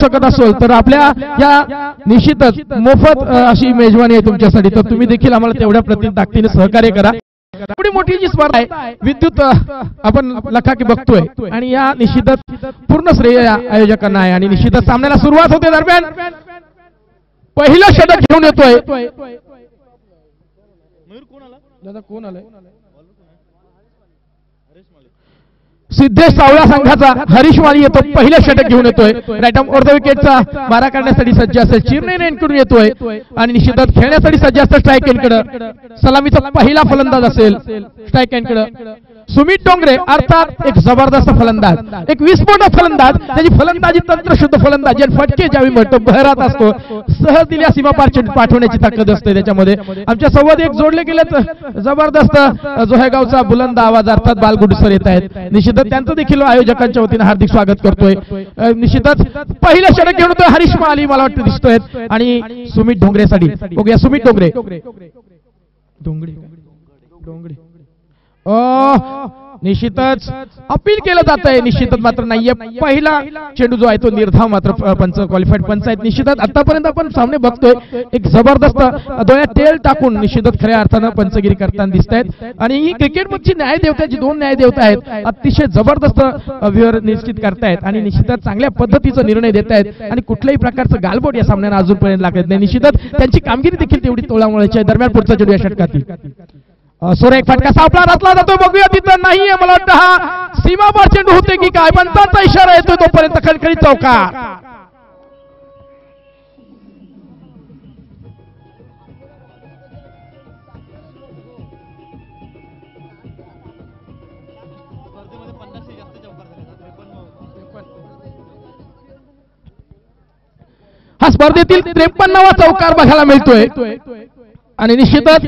शकत असेल तर आपल्या या निश्चितच मोफत अशी मेजवानी आहे तुमच्यासाठी, तर तुम्ही देखील आम्हाला तेवढ्या ताकदीने सहकार्य करा। एवढी मोठी जी स्पर्धा आहे विद्युत आपण लखाकी बघतोय आणि या निश्चितच पूर्ण श्रेय आयोजकांना आहे आणि निश्चितच सामन्याला सुरुवात होते। दरम्यान पहिला षटक घेऊन येतोय दादा, कोण आलाय? सिद्धेश सावळा संघाचा हरीश माली येतो, पहिला षटक घेऊन येतोय। राईट आर्म अर्ध विकेटचा मारा काढण्यासाठी सज्ज असेल चिरणे एंडकडून येतोय आणि निश्चितच खेळण्यासाठी सज्ज असतं स्ट्राईक एंडकडे। सलामीचा पहिला फलंदाज असेल स्ट्राईक एंडकडे सुमित डोंगरे, अर्थात एक जबरदस्त फलंदाज, एक विस्फोटक फलंदाज, त्याची फलंदाजी तंत्रशुद्ध फलंदाजी आणि फटके ज्यावेळी म्हणतो बहरात असतो, सहज दिल्या सीमापार चेंडू पाठवण्याची ताकद असते त्याच्यामध्ये। आमच्या संवाद एक जोडले गेलेत जबरदस्त जोहेगावचा बुलंद आवाज अर्थात बालगुडू सर येत आहेत, निश्चितच त्यांचं देखील आयोजकांच्या वतीने हार्दिक स्वागत करतोय। निश्चितच पहिलं षटक घेऊन येतोय हरीश माली मला वाटतं दिसतोय आणि सुमित डोंगरेसाठी बघूया। सुमित डोंगरे निश्चितच अपील केलं जात आहे, निश्चितच मात्र नाहीये पहिला चेंडू जो आहे तो निर्धाव मात्र पंच क्वालिफाईड पंच आहेत। निश्चितच आतापर्यंत आपण सामने बघतोय एक जबरदस्त डोळ्यात तेल टाकून निश्चितच खऱ्या अर्थानं पंचगिरी करताना दिसत आहेत आणि ही क्रिकेटमधची न्यायदेवताची दोन न्यायदेवता आहेत, अतिशय जबरदस्त व्यवहार निश्चित करतायत आणि निश्चितच चांगल्या पद्धतीचा निर्णय देत आहेत आणि कुठल्याही प्रकारचं गालबोट या सामन्याला अजूनपर्यंत लागत नाही। निश्चितच त्यांची कामगिरी देखील तेवढी तोळामुळेची आहे। दरम्यान पुढचा चेंडू या षटकातील सुरेख फटका सापळा रचला जातो, बघूया तिथं नाहीये मला वाटतं हा सीमापार चेंडू होते की काय, पंचांचा इशारा येतोय तोपर्यंत खणखणीत चौकार। हा स्पर्धेतील 53वा चौकार बघायला मिळतोय आणि निश्चितच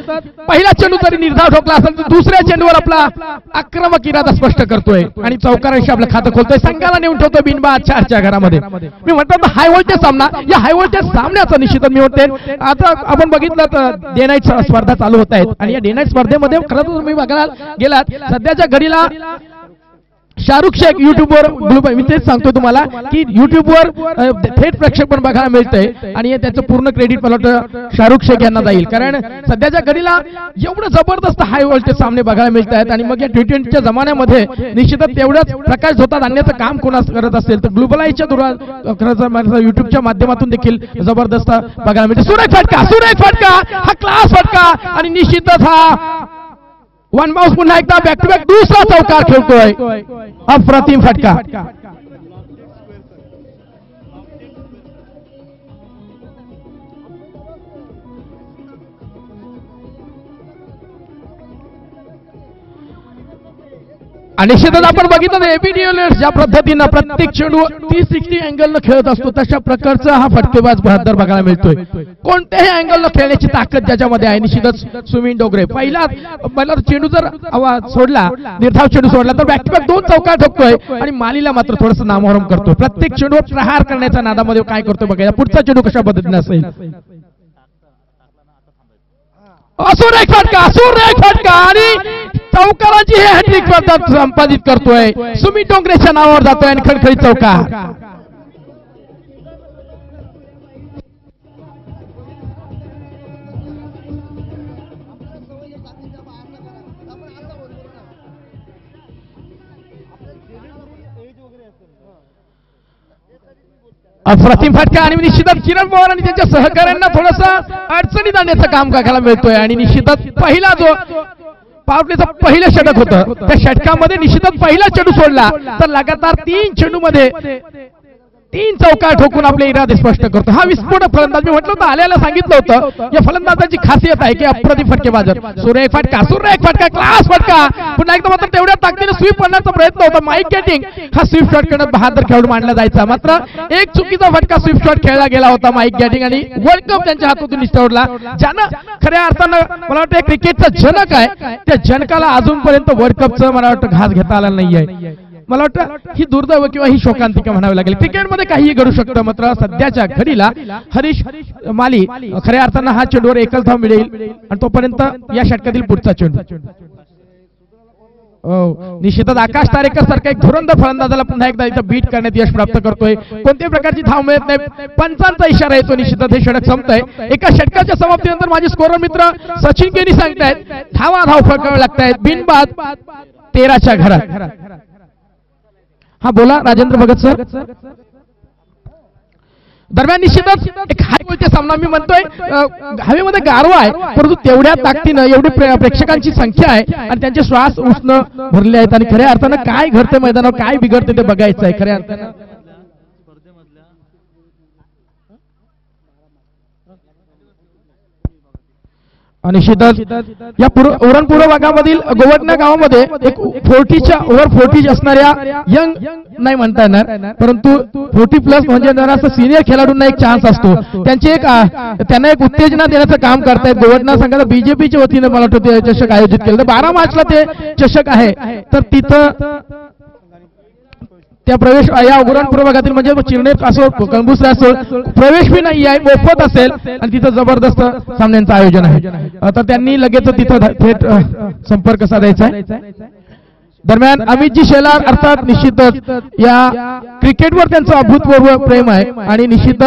पहिला चेंडू जरी निर्धाव ठोकला असेल तर दुसऱ्या चेंडूवर आपला आक्रमक इरादा स्पष्ट करतोय आणि चौकारांशी आपलं खातं खोलतोय, संघाला नेऊन ठेवतोय बिनबाद 4च्या घरामध्ये। मी म्हणतो हाय व्होल्टेज सामना, या हाय व्होल्टेज सामन्याचं निश्चितच मी म्हणते आता आपण बघितलं तर डे नाईट स्पर्धा चालू होत आहेत आणि या डे नाईट स्पर्धेमध्ये खरं तर तुम्ही बघायला गेलात सध्याच्या घडीला शाहरुख शेख युट्यूबवर मी तेच सांगतो तुम्हाला की युट्यूबवर थेट प्रक्षेपण बघायला मिळतंय आणि त्याचं पूर्ण क्रेडिट मला वाटतं शाहरुख शेख यांना जाईल, कारण सध्याच्या घडीला एवढं जबरदस्त हाय व्होल्टेज सामने बघायला मिळत आहेत आणि मग या T20च्या जमान्यामध्ये निश्चितच तेवढंच प्रकाश झोतात आणण्याचं काम कोणाच करत असेल तर ग्लोबलाईजच्या युट्यूबच्या माध्यमातून देखील जबरदस्त बघायला मिळते। सुरेख फटका हा क्लास फटका आणि निश्चितच हा वन बाउंस पुन्हा एकदा बॅक टू बॅक दुसरा चौकार खेळतोय, अप्रतिम फटका। आणि निश्चितच आपण बघितलं एबी डिव्हिलियर्स ज्या पद्धतीनं प्रत्येक चेंडू 360 अँगलनं खेळत असतो तशा प्रकारचा हा फटकेबाज बहादर बघायला मिळतोय, कोणत्याही अँगलनं खेळण्याची ताकद ज्याच्यामध्ये आहे। निश्चितच सुमित डोंगरे पहिला चेंडू जर सोडला निर्धाव चेंडू सोडला तर बॅक टू बॅक 2 चौकार ठोकतोय आणि मालीला मात्र थोडंसं नामोहरम करतोय, प्रत्येक चेंडूवर प्रहार करण्याच्या नादामध्ये काय करतोय बघायला पुढचा चेंडू कशा पद्धतीने असेल। सुरेख फटका आणि चौकाराची हे हॅट्रिक पद्धत संपादित करतोय, सुमित डोंगरेच्या नावावर जातोय आणि खणखणीत चौकार। अप्रतिम फटका आणि निश्चितच किरण पवार आणि त्यांच्या सहकाऱ्यांना थोडंसं अडचणीत आणण्याचं काम बघायला मिळतोय आणि निश्चितच पहिला जो पावरप्लेचं पहिलं षटक होतं त्या षटकामध्ये निश्चितच पहिला चेंडू सोडला तर लगातार 3 चेंडूमध्ये 3 चौकार ठोकून आपले इरादे स्पष्ट करतो हा विस्फोटक फलंदाज। मी म्हटलं होतं आल्याला सांगितलं होतं या फलंदाजाची खासियत आहे की अप्रतिम फटकेबाज। सुरेख फटका क्लास फटका पुन्हा एकदा मात्र तेवढ्या ताकदीने स्वीप करण्याचा प्रयत्न होता, माईक गेटिंग हा स्वीप शॉट करण्यात बहादर खेळाडू मानला जायचा, मात्र एक चुकीचा फटका स्वीप शॉट खेळला गेला होता माईक गेटिंग आणि वर्ल्ड कप त्यांच्या हातातून निसटवला, ज्यानं खऱ्या अर्थानं मला वाटतं क्रिकेटचा जनक आहे त्या जनकाला अजूनपर्यंत वर्ल्ड कपचं मला वाटतं घास घेता आला नाहीये। मला वाटतं ही दुर्दैव किंवा ही शोकांतिका म्हणावी लागेल, क्रिकेटमध्ये काहीही घडू शकतं, मात्र सध्याच्या घडीला हरीश माली खऱ्या अर्थानं हा चेंडूवर एकल धाव मिळेल आणि तोपर्यंत या षटकातील पुढचा चेंडू निश्चितच आकाश तारेकर सारखा एक धुरंदर फलंदाजाला पुन्हा एकदा इथं बीट करण्यात यश प्राप्त करतोय. कोणत्याही प्रकारची धाव मिळत नाही. पंचांचा इशारा येतो. निश्चितच हे षटक संपतंय. एका षटकाच्या समाप्तीनंतर माझे स्कोरर मित्र सचिन केनी सांगतायत धावा फटकाव्या लागतायत बिनबाद 13च्या घरात. हा बोला राजेंद्र भगत सर. दरम्यान निश्चितच एक हायवेचा सामना मी म्हणतोय. हवेमध्ये गारवा आहे परंतु तेवढ्या ताकदीनं एवढी प्रेक्षकांची संख्या आहे आणि त्यांचे श्वास उष्ण भरले आहेत आणि खऱ्या अर्थानं काय घडते मैदानावर काय बिघडते ते बघायचं आहे खऱ्या अर्थानं. निश्चितच या उरण पूर्व भागामधील गोवटणा गावामध्ये एक 40च्या ओव्हर 40 असणाऱ्या यंग नाही म्हणता येणार परंतु 40+ म्हणजे जरासं सिनियर खेळाडूंना एक चान्स असतो. त्यांना एक उत्तेजना देण्याचं काम करतायत. गोवटणा संघाला बीजेपीच्या वतीने मला वाटतं ते चषक आयोजित केलं. 12 मार्चला ते चषक आहे तर तिथं त्या प्रवेश या उरण पूर्व भागातील म्हणजे चिरनेर असो कंबुसरा असो प्रवेश भी नाही आहे मोफत असेल आणि तिथं जबरदस्त सामन्यांचं आयोजन आहे. तर त्यांनी लगेच तिथं थेट संपर्क साधायचा आहे. दरम्यान अमितजी शेलार अर्थात निश्चितच या क्रिकेटवर त्यांचं अभूतपूर्व प्रेम आहे आणि निश्चित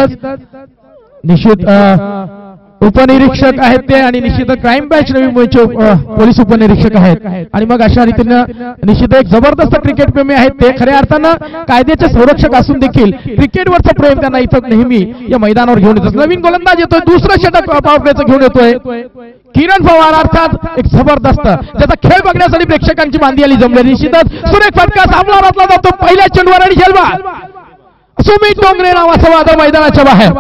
उपनिरीक्षक आहेत ते आणि निश्चित क्राईम ब्रँच नवी मुंबईचे पोलीस उपनिरीक्षक आहेत आणि मग अशा रीतीनं निश्चित एक जबरदस्त क्रिकेट प्रेमी आहेत ते. खऱ्या अर्थानं कायद्याचे संरक्षक असून देखील क्रिकेटवरचं प्रेम त्यांना इथं नेहमी या मैदानावर घेऊन येतात. नवीन गोलंदाज येतोय. दुसरं षटक पॉवर प्लेचं घेऊन येतोय किरण पवार अर्थात एक जबरदस्त ज्याचा खेळ बघण्यासाठी प्रेक्षकांची बांधी जमली. निश्चितच सुरेख फटका सामना रचला जातो पहिल्या चेंडूवर आणि झेलवा सुमित डोंगरे नावाचा वादळ मैदानाच्या बाहेर.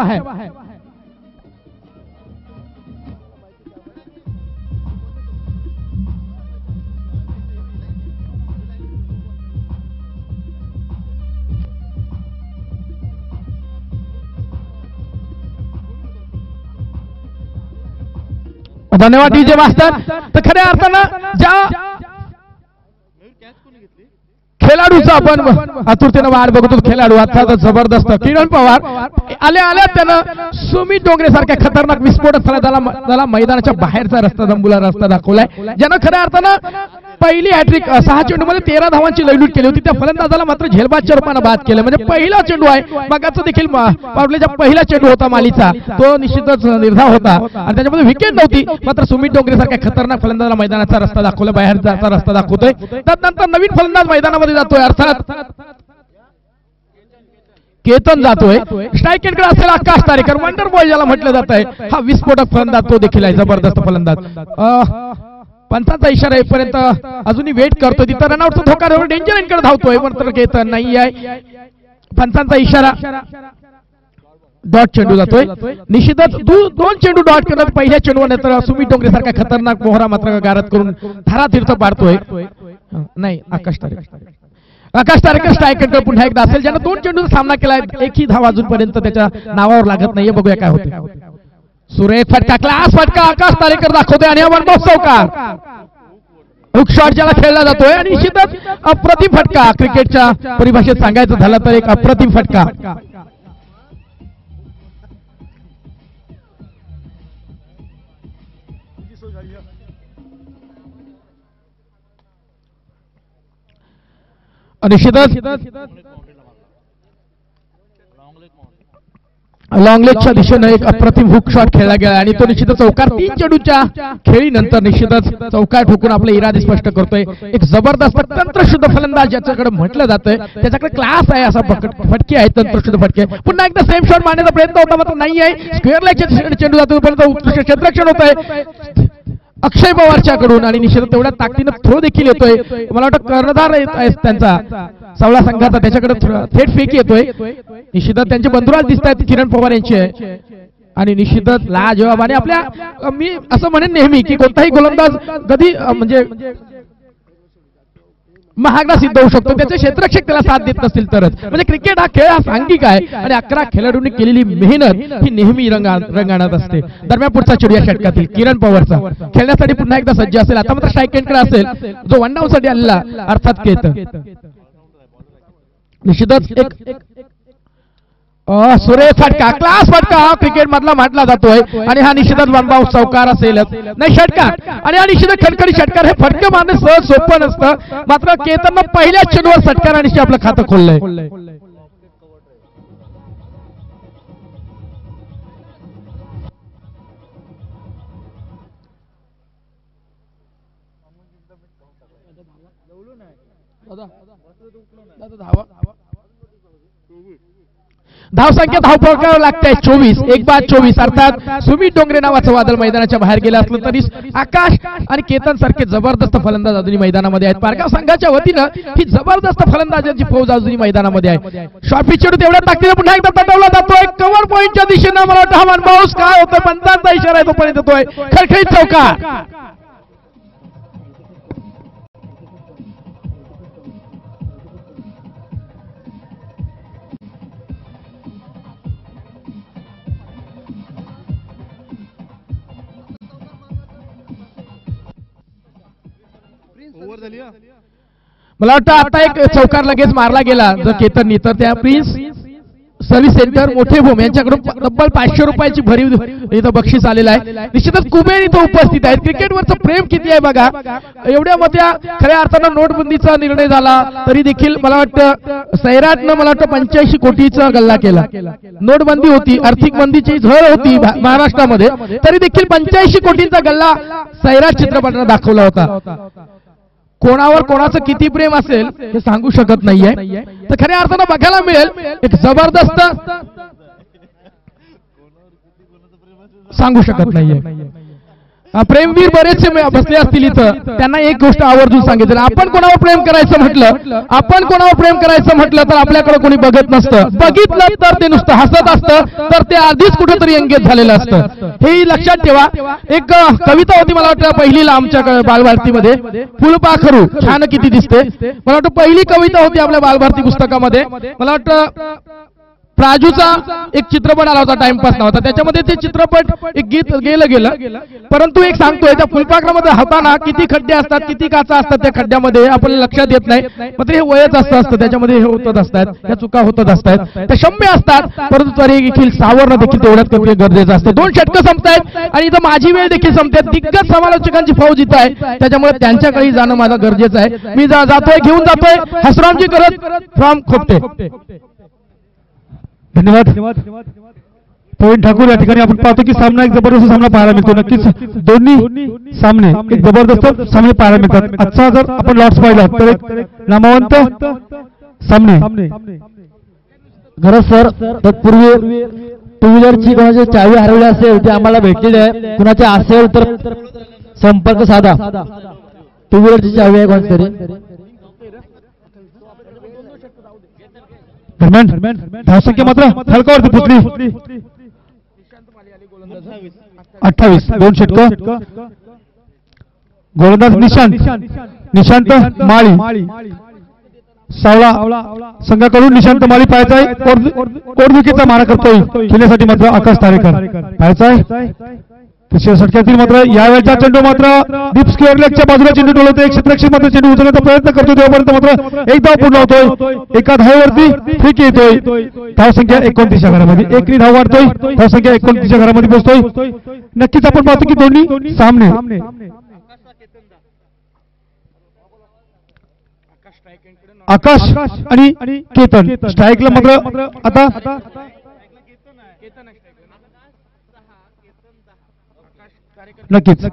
धन्यवाद डीजे मास्टर. तर खऱ्या अर्थानं ज्या खेळाडूचा आपण आतुरतेनं वाट बघतो खेळाडू अर्थात जबरदस्त किरण पवार आल्या त्यानं सुमित डोंगरे सारख्या खतरनाक विस्फोटक त्याला मैदानाच्या बाहेरचा रस्ता दाखवलाय ज्यानं खऱ्या अर्थानं पहिली हॅट्रिक 6 चेंडूमध्ये 13 धावांची लयलूट केली होती. त्या फलंदाजाला मात्र झेलबादच्या रूपानं बाद केलं. म्हणजे पहिला चेंडू आहे मगाचा देखील पावलेचा पहिला चेंडू होता मालीचा तो निश्चितच निर्धाव होता आणि त्याच्यामध्ये विकेट नव्हती मात्र सुमित डोंगरे सारख्या खतरनाक फलंदाजाला मैदानाचा रस्ता दाखवला बाहेरचा रस्ता दाखवतोय. त्यानंतर नवीन फलंदाज मैदानामध्ये जातोय अर्थात केतन जातोय. स्ट्राईक एंडकडे असलेला आकाश तारेकर वंडर बॉय ज्याला म्हटलं जात आहे हा विस्फोटक फलंदाज तो देखील आहे जबरदस्त फलंदाज. पंचांचा इशारा येईपर्यंत अजूनही वेट करतोय. तिथं रनआउटचा धोका डेंजर एंडकडे धावतोय मात्र केतन नाही आहे. पंचांचा इशारा डॉट चेंडू जातोय. निश्चितच 2 चेंडू डॉट करत पहिल्या चेंडूवर नंतर सुमित डोंगरे सारखा खतरनाक मोहरा मात्र गारद करून धारातीर्थ पाडतोय. नाही आकाश तारेकर स्ट्राईक एंडकडे पुन्हा एकदा असेल ज्यानं 2 चेंडूचा सामना केलाय. एकही धाव अजूनपर्यंत त्याच्या नावावर लागत नाहीये. बघूया काय होते. सुरेख फटका क्लास फटका आकाश तारेकर दाखवतोय आणि वन चौकार हुक शॉट ज्याला खेळला जातोय आणि निश्चितच अप्रतिम फटका क्रिकेटच्या परिभाषेत सांगायचं झालं तर एक अप्रतिम फटका. निश्चितच लॉंग लेगच्या दिशेनं एक अप्रतिम हुक शॉट खेळला गेला आणि तो निश्चितच चौकार 3 चेंडूच्या खेळीनंतर निश्चितच चौकार ठोकून आपले इरादे स्पष्ट करतोय. एक जबरदस्त तंत्रशुद्ध फलंदाज ज्याच्याकडे म्हटलं जातंय त्याच्याकडे क्लास आहे असा फटके आहेत तंत्रशुद्ध फटके. पुन्हा एकदा सेम शॉट मारण्याचा प्रयत्न होता मात्र नाही आहे. स्क्वेअर लेगच्या चेंडू जातो पर्यंत उत्कृष्ट क्षेत्ररक्षण होत आहे अक्षय पवारच्याकडून आणि निश्चित तेवढ्या ताकदीनं थ्रो देखील येतोय. मला वाटतं कर्णधार त्यांचा सावळा संघाचा त्याच्याकडे थेट फेक येतोय. निश्चितच त्यांचे बंधुराज दिसत आहेत किरण पवार यांचे आणि निश्चितच लाजवाब आणि आपल्या मी असं म्हणेन नेहमी की कोणताही गोलंदाज कधी म्हणजे महागडा सिद्ध होऊ शकतो त्याचे क्षेत्ररक्षक त्याला साथ देत नसतील तरच. म्हणजे क्रिकेट हा खेळ हा सांघिक आहे आणि 11 खेळाडूंनी केलेली मेहनत ही नेहमी रंगाणत असते. दरम्यान पुढचा चेंडू या षटकातील किरण पवारचा खेळण्यासाठी पुन्हा एकदा सज्ज असेल. आता मात्र स्ट्राईक एंडकडे असेल जो वन डाऊन साठी आलेला अर्थात केतन. निश्चितच एक सुरेश फटका, क्लास फटका हा क्रिकेट मधला म्हटला जातोय आणि हा निश्चितच वनबाउंड चौकार असेलच, नाही षटकार. आणि हा निश्चितच खडखडी षटकार. हे फटके मारणे सहज सोपं नसतं, मात्र केतननं पहिल्या चेंडूवर षटकाराने आपलं खातं खोललंय. धावसंख्या धावपळकावर लागते 24, 1/24. अर्थात सुमित डोंगरे नावाचं वादळ मैदानाच्या बाहेर गेलं असलं तरी आकाश आणि केतन सारखे जबरदस्त फलंदाज अजूनही मैदानामध्ये आहेत. पारगाव संघाच्या वतीनं ही जबरदस्त फलंदाजांची फौज अजूनही मैदानामध्ये आहे. शॉर्ट पिच चेंडू तेवढ्या ताकदीने पुन्हा एकदा पटवला जातोय कव्हर पॉईंटच्या दिशेनं. मला वाटतं हा वनबाउंड काय होतं, पंचांचा इशारा आहे तोपर्यंत येतोय खडखडीत चौकार. मला वाटतं आता एक चौकार लगेच मारला गेला जर केतननी, तर त्या प्रिन्स सर्व्हिस सेंटर मोठे भूम यांच्याकडून तब्बल 500 रुपयाची भरीव इथं बक्षीस आलेलं आहे. निश्चितच कुबेर इथं उपस्थित आहेत. क्रिकेटवरचं प्रेम किती आहे बघा. एवढ्या मोठ्या खऱ्या अर्थानं नोटबंदीचा निर्णय झाला तरी देखील मला वाटतं सैराटनं मला वाटतं 85 कोटीचा गल्ला केला. नोटबंदी होती, आर्थिक मंदीची झळ होती महाराष्ट्रामध्ये, तरी देखील 85 कोटींचा गल्ला सैराट चित्रपटानं दाखवला होता. कोणावर कोणाचं किती प्रेम असेल हे सांगू शकत नाहीये, तर खऱ्या अर्थानं बघायला मिळेल एक जबरदस्त, सांगू शकत नाहीये. प्रेमवीर बरेचसे बसले असतील इथं, त्यांना एक गोष्ट आवर्जून सांगितलं, आपण कोणावर प्रेम करायचं म्हटलं तर आपल्याकडे कोणी बघत नसतं, बघितलं तर ते नुसतं हसत असतं, तर ते आधीच कुठेतरी एंगेज झालेलं असतं. हे लक्षात ठेवा. एक कविता होती मला वाटतं पहिलीला आमच्या बालभारतीमध्ये, फुलपाखरू छान किती दिसते, मला वाटतं पहिली कविता होती आपल्या बालभारती पुस्तकामध्ये. मला वाटतं प्राजूचा एक चित्रपट आला होता, टाइमपास नावाचा, त्याच्यामध्ये ते चित्रपट एक गीत गेलं. परंतु एक सांगतोय, त्या फुलपाखरामध्ये होताना किती खड्डे असतात, किती काचा असतात त्या खड्ड्यामध्ये आपल्याला लक्षात येत नाही, मात्र हे वयच असतं, त्याच्यामध्ये हे होतच असतात, त्या चुका होतच असतात, त्या क्षम्य असतात, परंतु तरी देखील सावरणं देखील तेवढ्याच करणं गरजेचं असतं. 2 षटकं संपतायत आणि इथं माझी वेळ देखील संपते. दिग्गज समालोचकांची फौज इथं आहे, त्याच्यामुळे त्यांच्याकडे जाणं माझं गरजेचं आहे. मी जातोय, घेऊन जातोय हसरामजी करत फ्रॉम खोपटे. धन्यवाद प्रवीण ठाकूर. या ठिकाणी आपण पाहतो की सामना एक जबरदस्त सामना पाहायला मिळतो. नक्कीच दोन्ही सामने एक जबरदस्त सामने पाहायला मिळतात. आजचा जर आपण लॉट्स पाहिला तर एक नामवंत सामने. खरंच सर, तत्पूर्वी टू व्हीलरची कोणाची चावी हरवली असेल ते आम्हाला भेटलेली आहे. कुणाचे असेल तर संपर्क साधा. टू व्हीलरची चावी आहे कोणतरी. दरम्यान धावसंख्या मात्र फलकावरती पोचली 28. 2 षटकं. गोलंदाज निशांत माळी. सावळा संघाकडून निशांत माळी पाहायचा आहे. कोडविकेचा मारा करतोय. खेळण्यासाठी मात्र आकाश तारेकर पाहायचा आहे. तिसऱ्या षटकातील मात्र यावेळचा चेंडू मात्र डीप स्क्वेअर लेगच्या बाजूला चेंडू डोलवतोय. क्षेत्ररक्षक मात्र चेंडू उचलण्याचा प्रयत्न करतो, तेव्हापर्यंत मात्र एक धाव पूर्ण होतोय. एका धावेवरती फ्लिक येतोय. धावसंख्या 29 च्या घरामध्ये. एकरी धाव वाढतोय. धावसंख्या 29 च्या घरामध्ये पोहोचतोय. नक्कीच आपण पाहतो की दोन्ही सामने आकाश आणि केतन स्ट्राईकला मात्र आता नक्कीच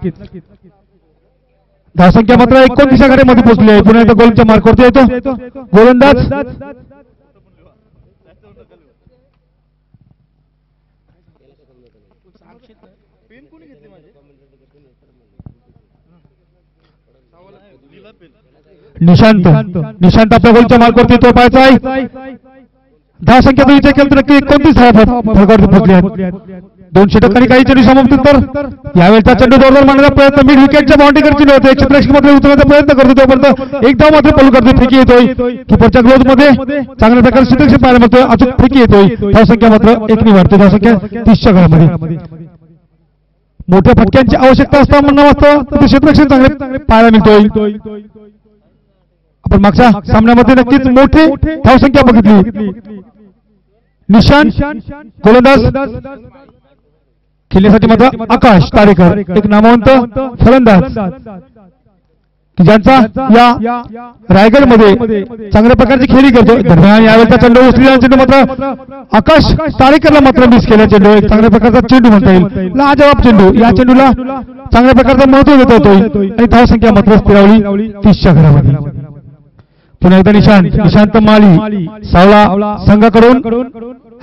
धावसंख्या मात्र 29 च्या घरामध्ये पोहोचली आहे. पुन्हा एकदा गोलच्या मार्कवरती येतो गोलंदाज. निशांत आपल्या गोलच्या मार्कवरती येतो, पाहायचा आहे. धावसंख्या जर विचार केला तर नक्की 29 धावांवरती पोहोचली आहेत. 2 षटक आणि काही चेंडू समाप्तीनंतर यावेळेचा चेंडू जोरदार मारण्याचा प्रयत्न मिड विकेटच्या बाउंड्रीकडे चेंडू होते. क्षेत्ररक्षक मात्र उचलण्याचा प्रयत्न करतो, तोपर्यंत एक धाव मात्र पलू करतो. फेकी येतोय. किपरच्या ग्लोव्ह मध्ये चांगल्या प्रकारे क्षेत्ररक्षक पाहायला मिळतोय. अचूक फेकी येतोय. धावसंख्या मात्र 1 वाढते. धावसंख्या 30 च्या घरामध्ये. मोठ्या फटक्यांची आवश्यकता असता म्हणणं वाचतं क्षेत्ररक्षक चांगले पाहायला मिळतोय. आपण मागच्या सामन्यामध्ये नक्कीच मोठी धावसंख्या बघितली. निशांत गोलंदाज, खेळण्यासाठी मात्र आकाश तारेकर, एक नामवंत फलंदाज की ज्यांचा या रायगडमध्ये चांगल्या प्रकारची खेळी करतो. दरम्यान यावेळेचा चेंडू उचललेला चेंडू मात्र आकाश तारेकरला मात्र मिस केला. चेंडू एक चांगल्या प्रकारचा चेंडू म्हणता येईल, लाजवाब चेंडू. या चेंडूला चांगल्या प्रकारचं महत्व देता येतो आणि धावसंख्या मात्र स्थिरावली 30च्या घरामध्ये. पुन्हा एकदा निशांत माळी सावळा संघाकडून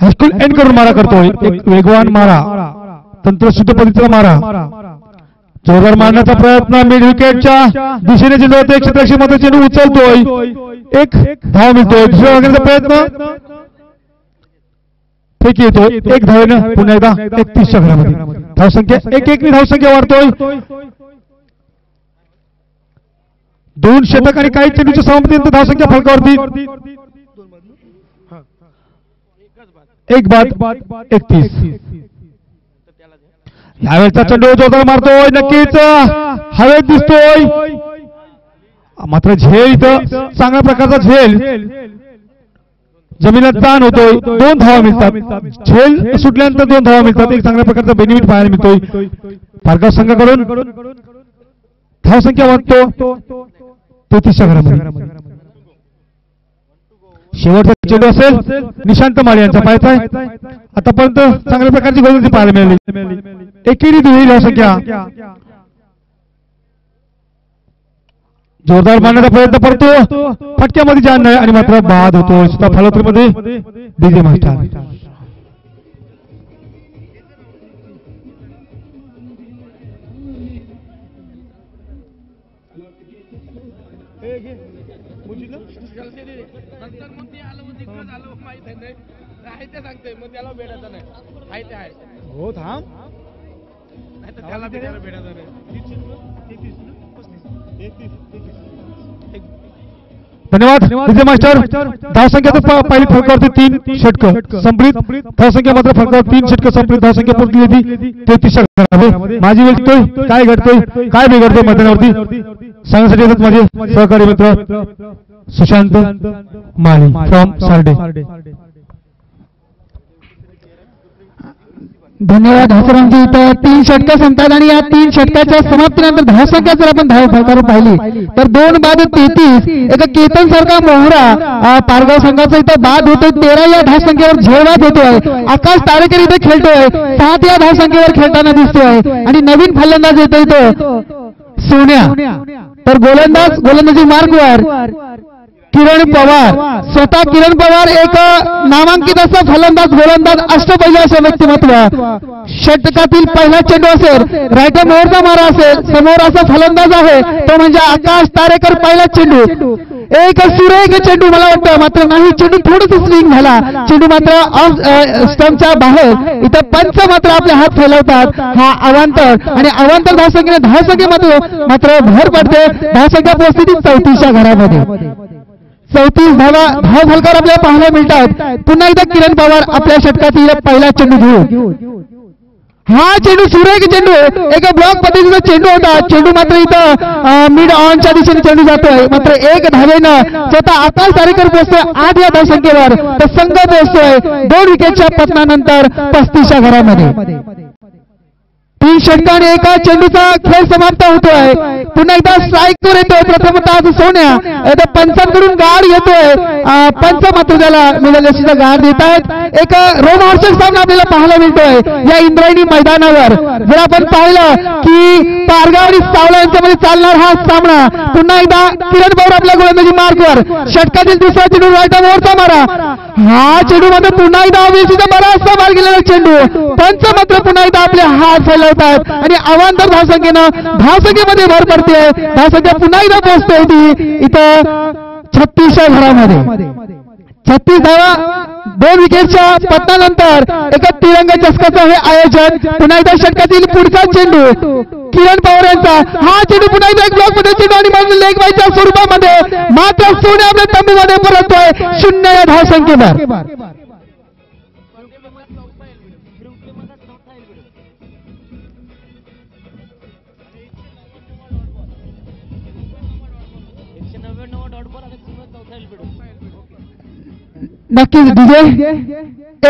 हायस्कूल एंड करून मारा करतोय. एक वेगवान मारा, तंत्रशुद्ध पद्धतीचा मारा, जोरदार मारण्याचा प्रयत्न. मिड विकेटच्या दिशेने चेंडू होते, क्षेत्ररक्षक मात्र चेंडू उचलतोय, एक धाव मिळतोय. दुसऱ्या मागण्याचा प्रयत्न, फेक येतो, एक धावेनं पुन्हा एकदा 31च्या घरामध्ये. धावसंख्या 1-1 धावसंख्या वाढतोय. 2 षटक आणि काही चेंडूच्या समाप्तीनंतर धावसंख्या फलकावरती 1 बाद 31. यावेळेचा चेंडू जोरदार मारतोय, नक्कीच हवेत दिसतोय, मात्र झेल इथं चांगल्या प्रकारचा झेल, जमिनीला ताण होतोय. 2 धावा मिळतात, झेल सुटल्यानंतर 2 धावा मिळतात, एक चांगल्या प्रकारचा बेनिफिट पाहायला मिळतोय. पारगाव संघाकडून धावसंख्या वाढतो 33च्या घरामध्ये. शेवटचा चेंडू असेल निशांत माळी यांचा पाहायचा आहे. आतापर्यंत चांगल्या प्रकारची गोलंदाजी पाहायला मिळाली. एकेरी दुहेरी धावसंख्या, जोरदार मारण्याचा प्रयत्न करतो, फटक्यामध्ये जाण नाही आणि मात्र बाद होतो. सुद्धा फलवत्रीमध्ये डीजे मास्टर. हो थांब धन्यवाद डीजे मास्टर. धावसंख्या पहिली फलकावरती 3 षटक संपलीत, धावसंख्या मात्र फलकावर 3 षटक संपलीत, धावसंख्या पोहोचली होती 33च्या घरामध्ये. माझी वेळ घडतोय, काय घडतोय, काय बिघडतोय मैदानावरती सांगण्यासाठी येतात माझे सहकारी मित्र सुशांत माळी फ्रॉम सार्डे. धन्यवाद हसरांजी. इथं 3 षटकं संपतात आणि या 3 षटकाच्या समाप्तीनंतर धावसंख्या जर आपण धाव फलकावर पाहिली तर 2 बाद 33. एका केतन सारखा मोहरा पारगाव संघाचा इथं बाद होतोय. 13 या धावसंख्येवर झेलवाद होतोय. आकाश तारेकर इथे खेळतोय, 7 या धावसंख्येवर खेळताना दिसतोय आणि नवीन फलंदाज येतोय तो सोन्या. तर गोलंदाजी मार्गवर किरण पवार, स्वतः किरण पवार एक नामांकित असा फलंदाज, गोलंदाज, अष्टपैलू असं व्यक्तिमत्व. षटकातील पहिला चेंडू असेल, रायटर मोहरचा मारा असेल, समोर असा फलंदाज आहे तो म्हणजे आकाश तारेकर. पहिला चेंडू, एक सुरेख चेंडू मला वाटतं, मात्र नाही, चेंडू थोडस स्विंग झाला, चेंडू मात्र ऑफ स्टंपच्या बाहेर. इथं पंच मात्र आपले हात फैलवतात, हा अवांतर आणि अवांतर धावसंख्येमध्ये मात्र भर पडते. धावसंख्या पोहोचते 34च्या घरामध्ये. 34 धाव फलकावर आपल्याला पाहायला मिळतात. पुन्हा एकदा किरण पवार आपल्या षटकातील पहिला चेंडू घेऊ. हा चेंडू सुरेख चेंडू, एका ब्लॉक पद्धतीचा चेंडू होता. चेंडू मात्र इथं मिड ऑनच्या दिशेने चेंडू जातोय, मात्र 1 धावेनं स्वतः आकाश तारेकर पोहोचतोय 8 या धावसंख्येवर. तर संघ पोहोचतोय 2 विकेटच्या पतनानंतर 35च्या घरामध्ये. 3 षटकाने एका चेंडूचा खेळ समाप्त होतोय. पुन्हा एकदा स्ट्राईकवर येतोय प्रथमतः सोन्या. आता पंचांकडून गाड येतोय, पंच मात्र त्याला मिळालेला गाड देत आहेत. एक रोमहर्षक सामना आपल्याला पाहायला मिळतोय या इंद्रायणी मैदानावर. जर आपण पाहिलं की पारगाव आणि सावळा यांच्यामध्ये चालणार हा सामना. पुन्हा एकदा किरण पवार आपल्या गोलंदाजी मार्कवर, षटकातील दुसरा चेंडू रायटा मोहरचा मारा. हा चेंडू मात्र पुन्हा एकदा वेशीचा बराचसा मार गेलेला चेंडू. पंच मात्र पुन्हा एकदा आपले हात फैलवतात आणि अवांतर धावसंख्येमध्ये भर पडते. धावसंख्या पुन्हा एकदा पोहोचते ती इथं 36च्या घरामध्ये. 36 धावा 2 विकेटच्या पतनानंतर एका तिरंगा चषकाचं हे आयोजन. पुन्हा एकदा षटकातील पुढचा चेंडू किरण पवार यांचा. हा चेंडू पुन्हा एकदा एक ब्लॉक मध्ये चेंडू आणि मग लेग बायच्या स्वरूपामध्ये मात्र सोन्या आपल्या तंबूमध्ये परततोय 0 या धावसंख्येवर. नक्कीच डीजे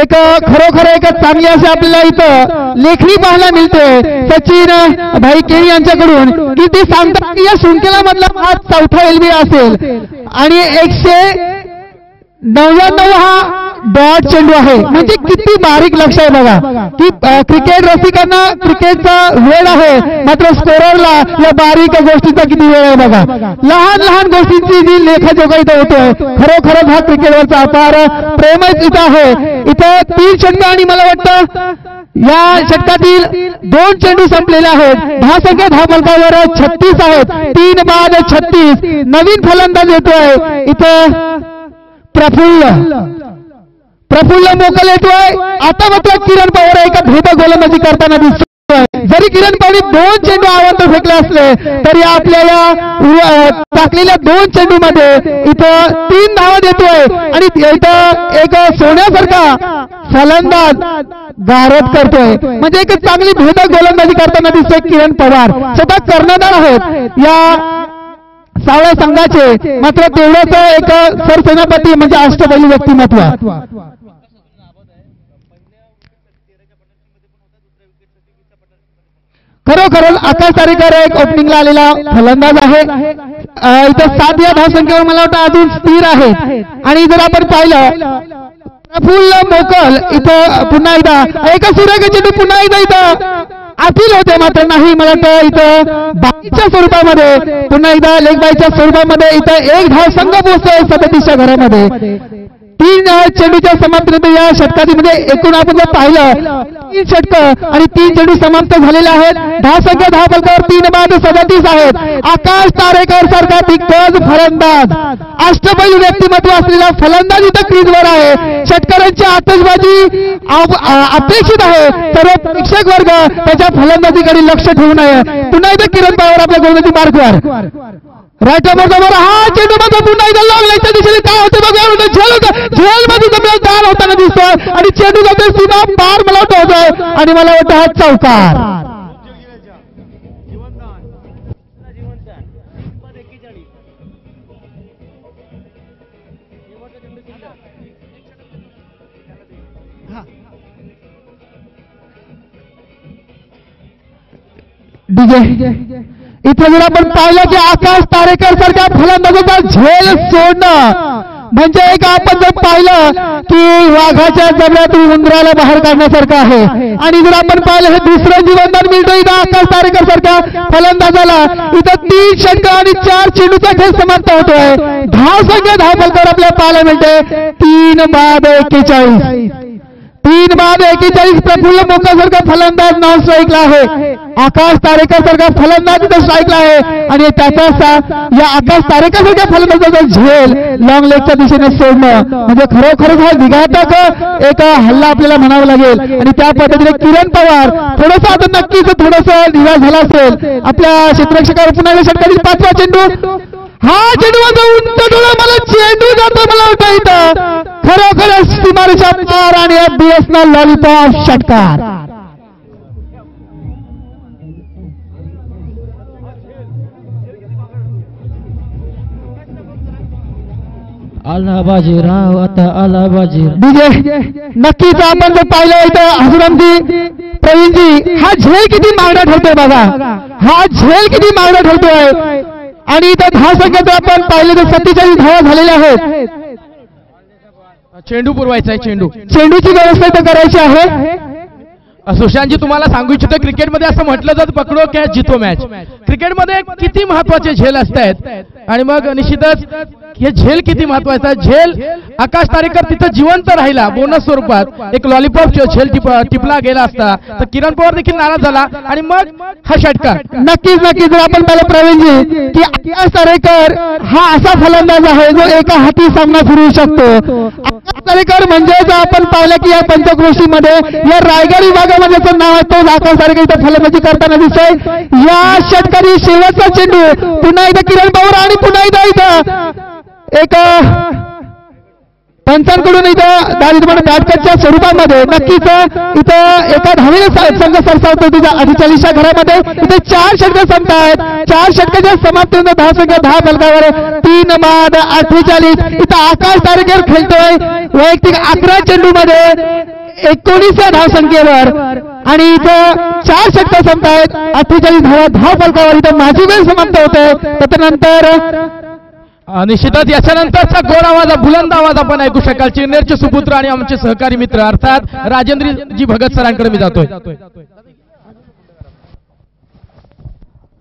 एक खरोखर एक चांगली अशी आपल्याला इथं लेखणी पाहायला मिळते सचिन भाई केळी यांच्याकडून की ते सांगतात की या शृंखला मधला हा चौथा एलबी असेल आणि 199 हा डॉट चेंडू आहे. म्हणजे किती बारीक लक्ष आहे बघा की क्रिकेट रसिकांना क्रिकेटचा वेळ आहे मात्र स्कोररला या बारीक गोष्टीचा किती वेळ आहे बघा. लहान लहान गोष्टींची जी लेखाजोखा इथं होतोय खरोखरच हा क्रिकेटवरचा अपार प्रेमच इथं आहे. इथं 3 षटक आणि मला वाटतं या षटकातील 2 चेंडू संपलेले आहेत. धावसंख्या धावफलकावर 36 आहेत. 3 बाद 36. नवीन फलंदाज येतोय इथं प्रफुल्ल मोकल येतोय. आता मात्र किरण पवार एका भेदक गोलंदाजी करताना दिसतोय. जरी किरण पवारने 2 चेंडू आवांत फेकले असले तरी आपल्याला टाकलेल्या 2 चेंडू मध्ये इथं 3 धावा देतोय आणि इथं एक सोन्यासारखा फलंदाज गारद करतोय. म्हणजे एक चांगली भेदक गोलंदाजी करताना दिसतोय किरण पवार. स्वतः कर्णधार आहेत या सावळा संघाचे मात्र तेवढंच एक सरसेनापती म्हणजे अष्टपैलू व्यक्तिमत्व. खरोखरच आकाश तारेकर एक ओपनिंगला आलेला फलंदाज आहे. इथं 7 या धावसंख्येवर मला वाटतं अजून स्थिर आहे. आणि जर आपण पाहिलं प्रफुल्ल मोकल इथं पुन्हा एकदा एक सुरेख चेंडू पुन्हा एकदा इथं अपील होते मात्र नाही. मला वाटतं इथं बाईच्या स्वरूपामध्ये पुन्हा एकदा लेग बाईच्या स्वरूपामध्ये इथं 1 धाव संघ पोहोचतोय 37च्या घरामध्ये. 3 चेंडूच्या समाप्तीनंतर या षटकातील म्हणजे एकूण आपण जर पाहिलं 3 षटक आणि 3 चेंडू समाप्त झालेले आहेत. धावसंख्या धावफलकावर 3 बाद 37 आहेत. आकाश तारेकर सारखा दिग्गज फलंदाज अष्टपैलू व्यक्तिमत्व असलेला फलंदाज इथं क्रीजवर आहे. षटकारांची आतषबाजी अपेक्षित आहे. सर्व प्रेक्षक वर्ग त्याच्या फलंदाजीकडे लक्ष ठेवू नये. पुन्हा एकदा किरण पवार आपल्या गोलंदाजी मार्कवर राईट समोर हा चेंडू मध्ये पुन्हा एकदा लॉंग लेगच्या दिशेने काय होते बघा. झेल मध्ये जमीन दान होताना दिसतोय आणि चेंडू जातोय सीधा पार मला होतोय आणि मला वाटतं हा चौकार. डीजे इथे जर आपण पाहिलं की आकाश तारेकर सारख्या फलंदाजाचा झेल सोडणं म्हणजे एक आपण जर पाहिलं की वाघाच्या जबड्यातून उंदराला बाहेर काढण्यासारखं आहे. आणि जर आपण पाहिलं हे दुसरं जीवनदान मिळतं इथं आकाश तारेकर सारख्या फलंदाजाला. इथं 3 षटक आणि 4 चेंडूचा खेळ समाप्त होतोय. धावसंख्या धावफलकावर आपल्याला पाहायला मिळते 3 बाद 41. 3 बाद 41. प्रफुल्ल मोकासारखा फलंदाज नॉन स्ट्राईकला आहे. आकाश तारेकर सारखा फलंदाज इथं स्ट्राईकला आहे आणि त्याचा या आकाश तारेकर सारख्या फलंदाजाचा झेल लॉंग लेगच्या दिशेने सोडणं म्हणजे खरोखरच हा विघातक एक हल्ला आपल्याला म्हणावा लागेल. आणि त्या पद्धतीने किरण पवार थोडंसं आता नक्कीच थोडंसं निराश झाला असेल. आपल्या क्षेत्ररक्षकावर पुन्हा षटकातील 5वा चेंडू हा चेंडू उंच डोळा मला चेंडू जातो मला वाटतं इथं खरोखरच सीमारेषा पार आणि बीएसएनएल लॉलीपॉप षटकार. आला बाजीराव आता आला बाजीराव. डीजे नक्कीच आपण जर पाहिलं इथं हजरमजी प्रवीणजी हा झेल किती मागणा ठरतोय बघा. हा झेल किती मागणा ठरतोय. आणि इथं धावसंख्या जर आपण पाहिलं तर 47 धावा झालेल्या आहेत. चेंडू पुरवायचा आहे. चेंडूची व्यवस्था इथं करायची आहे. सुशांतजी तुम्हाला सांगू इच्छितो क्रिकेटमध्ये असं म्हटलं जातं पकडो कॅच जितो मॅच. क्रिकेटमध्ये किती महत्वाचे झेल असतात आणि मग निश्चितच हे झेल किती महत्वाचा. झेल आकाश तारेकर तिथं जिवंत राहिला बोनस स्वरूपात एक लॉलीपॉप झेल टिपला गेला असता तर किरण पवार देखील नाराज झाला आणि मग हा षटकार. नक्कीच जर आपण पाहिलं प्रवीणजी की आकाश तारेकर हा असा फलंदाज आहे जो एका हाती सामना फिरवू शकतो. आकाश तारेकर म्हणजे आपण पाहिलं की या पंचक्रोशीमध्ये या रायगड विभागामध्ये त्याचं नाव आहे तो आकाश तारेकर इथं फलंदाजी करताना दिसतोय. या षटकारी शेवटचा चेंडू पुन्हा एकदा किरण पवार आणि पुन्हा एकदा इथं एक पंचांकडून इथं बॅटच्या स्वरूपामध्ये नक्कीच इथं एका धावेने संघ सरसावतो तिच्या अधिचालीच्या घरामध्ये इथे 4 षटक संपतायत. 4 षटकाच्या समाप्तीनंतर 10 संख्या 10 फलकावर 3 बाद 48. इथं आकाश तारेकर खेळतोय वैयक्तिक 11 चेंडूमध्ये 19 धावसंख्येवर आणि इथं 4 षटक संपतायत. 48 धाव फलकावर इथं माझी वेळ समाप्त होते. त्यानंतर निश्चितच याच्यानंतरचा गोड आवाज बुलंद आवाज आपण ऐकू शकाल. चिरनेरचे सुपुत्र आणि आमचे सहकारी मित्र अर्थात राजेंद्रजी भगत सरांकडे मी जातोय.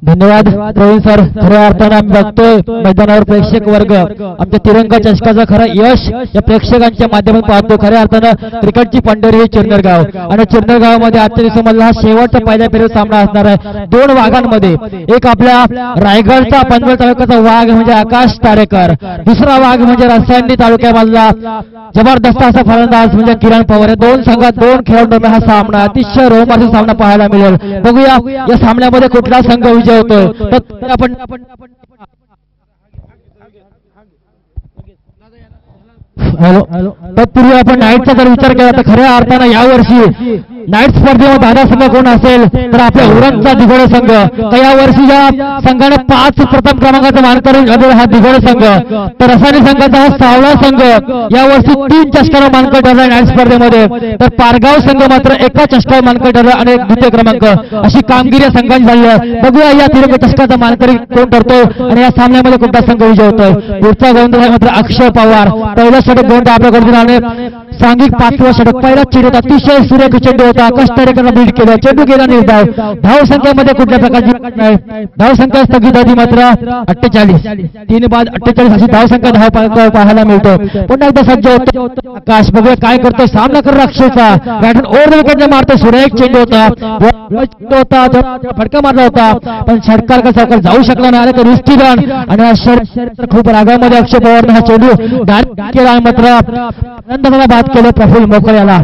धन्यवाद प्रवीण सर. खऱ्या अर्थानं आम्ही बघतोय मैदानावर प्रेक्षक वर्ग आमच्या तिरंगा चषकाचं खरं यश या प्रेक्षकांच्या माध्यमातून पाहतो. खऱ्या अर्थानं क्रिकेटची पंढरी ही चिरनेर गाव आणि चिरनेर गावामध्ये आजच्या दिवसामधला हा शेवटचा पहिल्या फेरीचा सामना असणार आहे. 2 वाघांमध्ये एक आपल्या रायगडचा पनवेल तालुक्याचा वाघ म्हणजे आकाश तारेकर, दुसरा वाघ म्हणजे रसायनी तालुक्यामधला जबरदस्त असा फलंदाज म्हणजे किरण पवार. या 2 संघात 2 खेळाडूंना हा सामना अतिशय रोमांचक सामना पाहायला मिळेल. बघूया या सामन्यामध्ये कुठला संघ विजय होतोय. तर आपण हॅलो तत्पूर्वी आपण नाईटचा जर विचार केला तर खऱ्या अर्थानं यावर्षी नाईट स्पर्धेमध्ये दादा संघ कोण असेल तर आपल्या उरणचा दिघोडे संघ. तर यावर्षी या संघाने 5 प्रथम क्रमांकाचा मानकरी ठरलेला हा दिघोडे संघ. तर रसायनी संघाचा हा सावळा संघ यावर्षी 3 चषकावर मानकरी ठरला नाईट स्पर्धेमध्ये. तर पारगाव संघ मात्र 1 चषकावर मानकरी ठरला आणि 2य क्रमांक अशी कामगिरी संघांची झाली आहे. बघूया या तिरंगा चषकाचा मानकरी कोण ठरतो आणि या सामन्यामध्ये कोणता संघ विजय होतोय. पुढचा गोलंदाज मात्र अक्षय पवार. पहिला षटक गोलंदाज आपल्या गर्दीने सांघिक 5वा षटक. पहिला चेंडू अतिशय सुरेख चेंडू होता. आकाश तारेकरला बीट केलं. चेंडू गेला निर्धाव. धाव संख्येमध्ये कुठल्या प्रकारची धाव संख्या स्थगित होती मात्र 48. 3 बाद 48 अशी धाव संख्या पाहायला मिळतो. पुन्हा एकदा सज्ज होतो आकाश. बघूया काय करतो सामना कर अक्षयचा. बॅटन ओव्हर द विकेटने मारतो. सुरेख चेंडू होता. फटका मारला होता पण षटकार का जाऊ शकला नाही आणि रिस्टी रन आणि खूप रागामध्ये अक्षय पवारने हा चेंडू डायरेक्ट केला मात्र आनंदाला बाद केलं प्रफुल्ल मोकळे याला.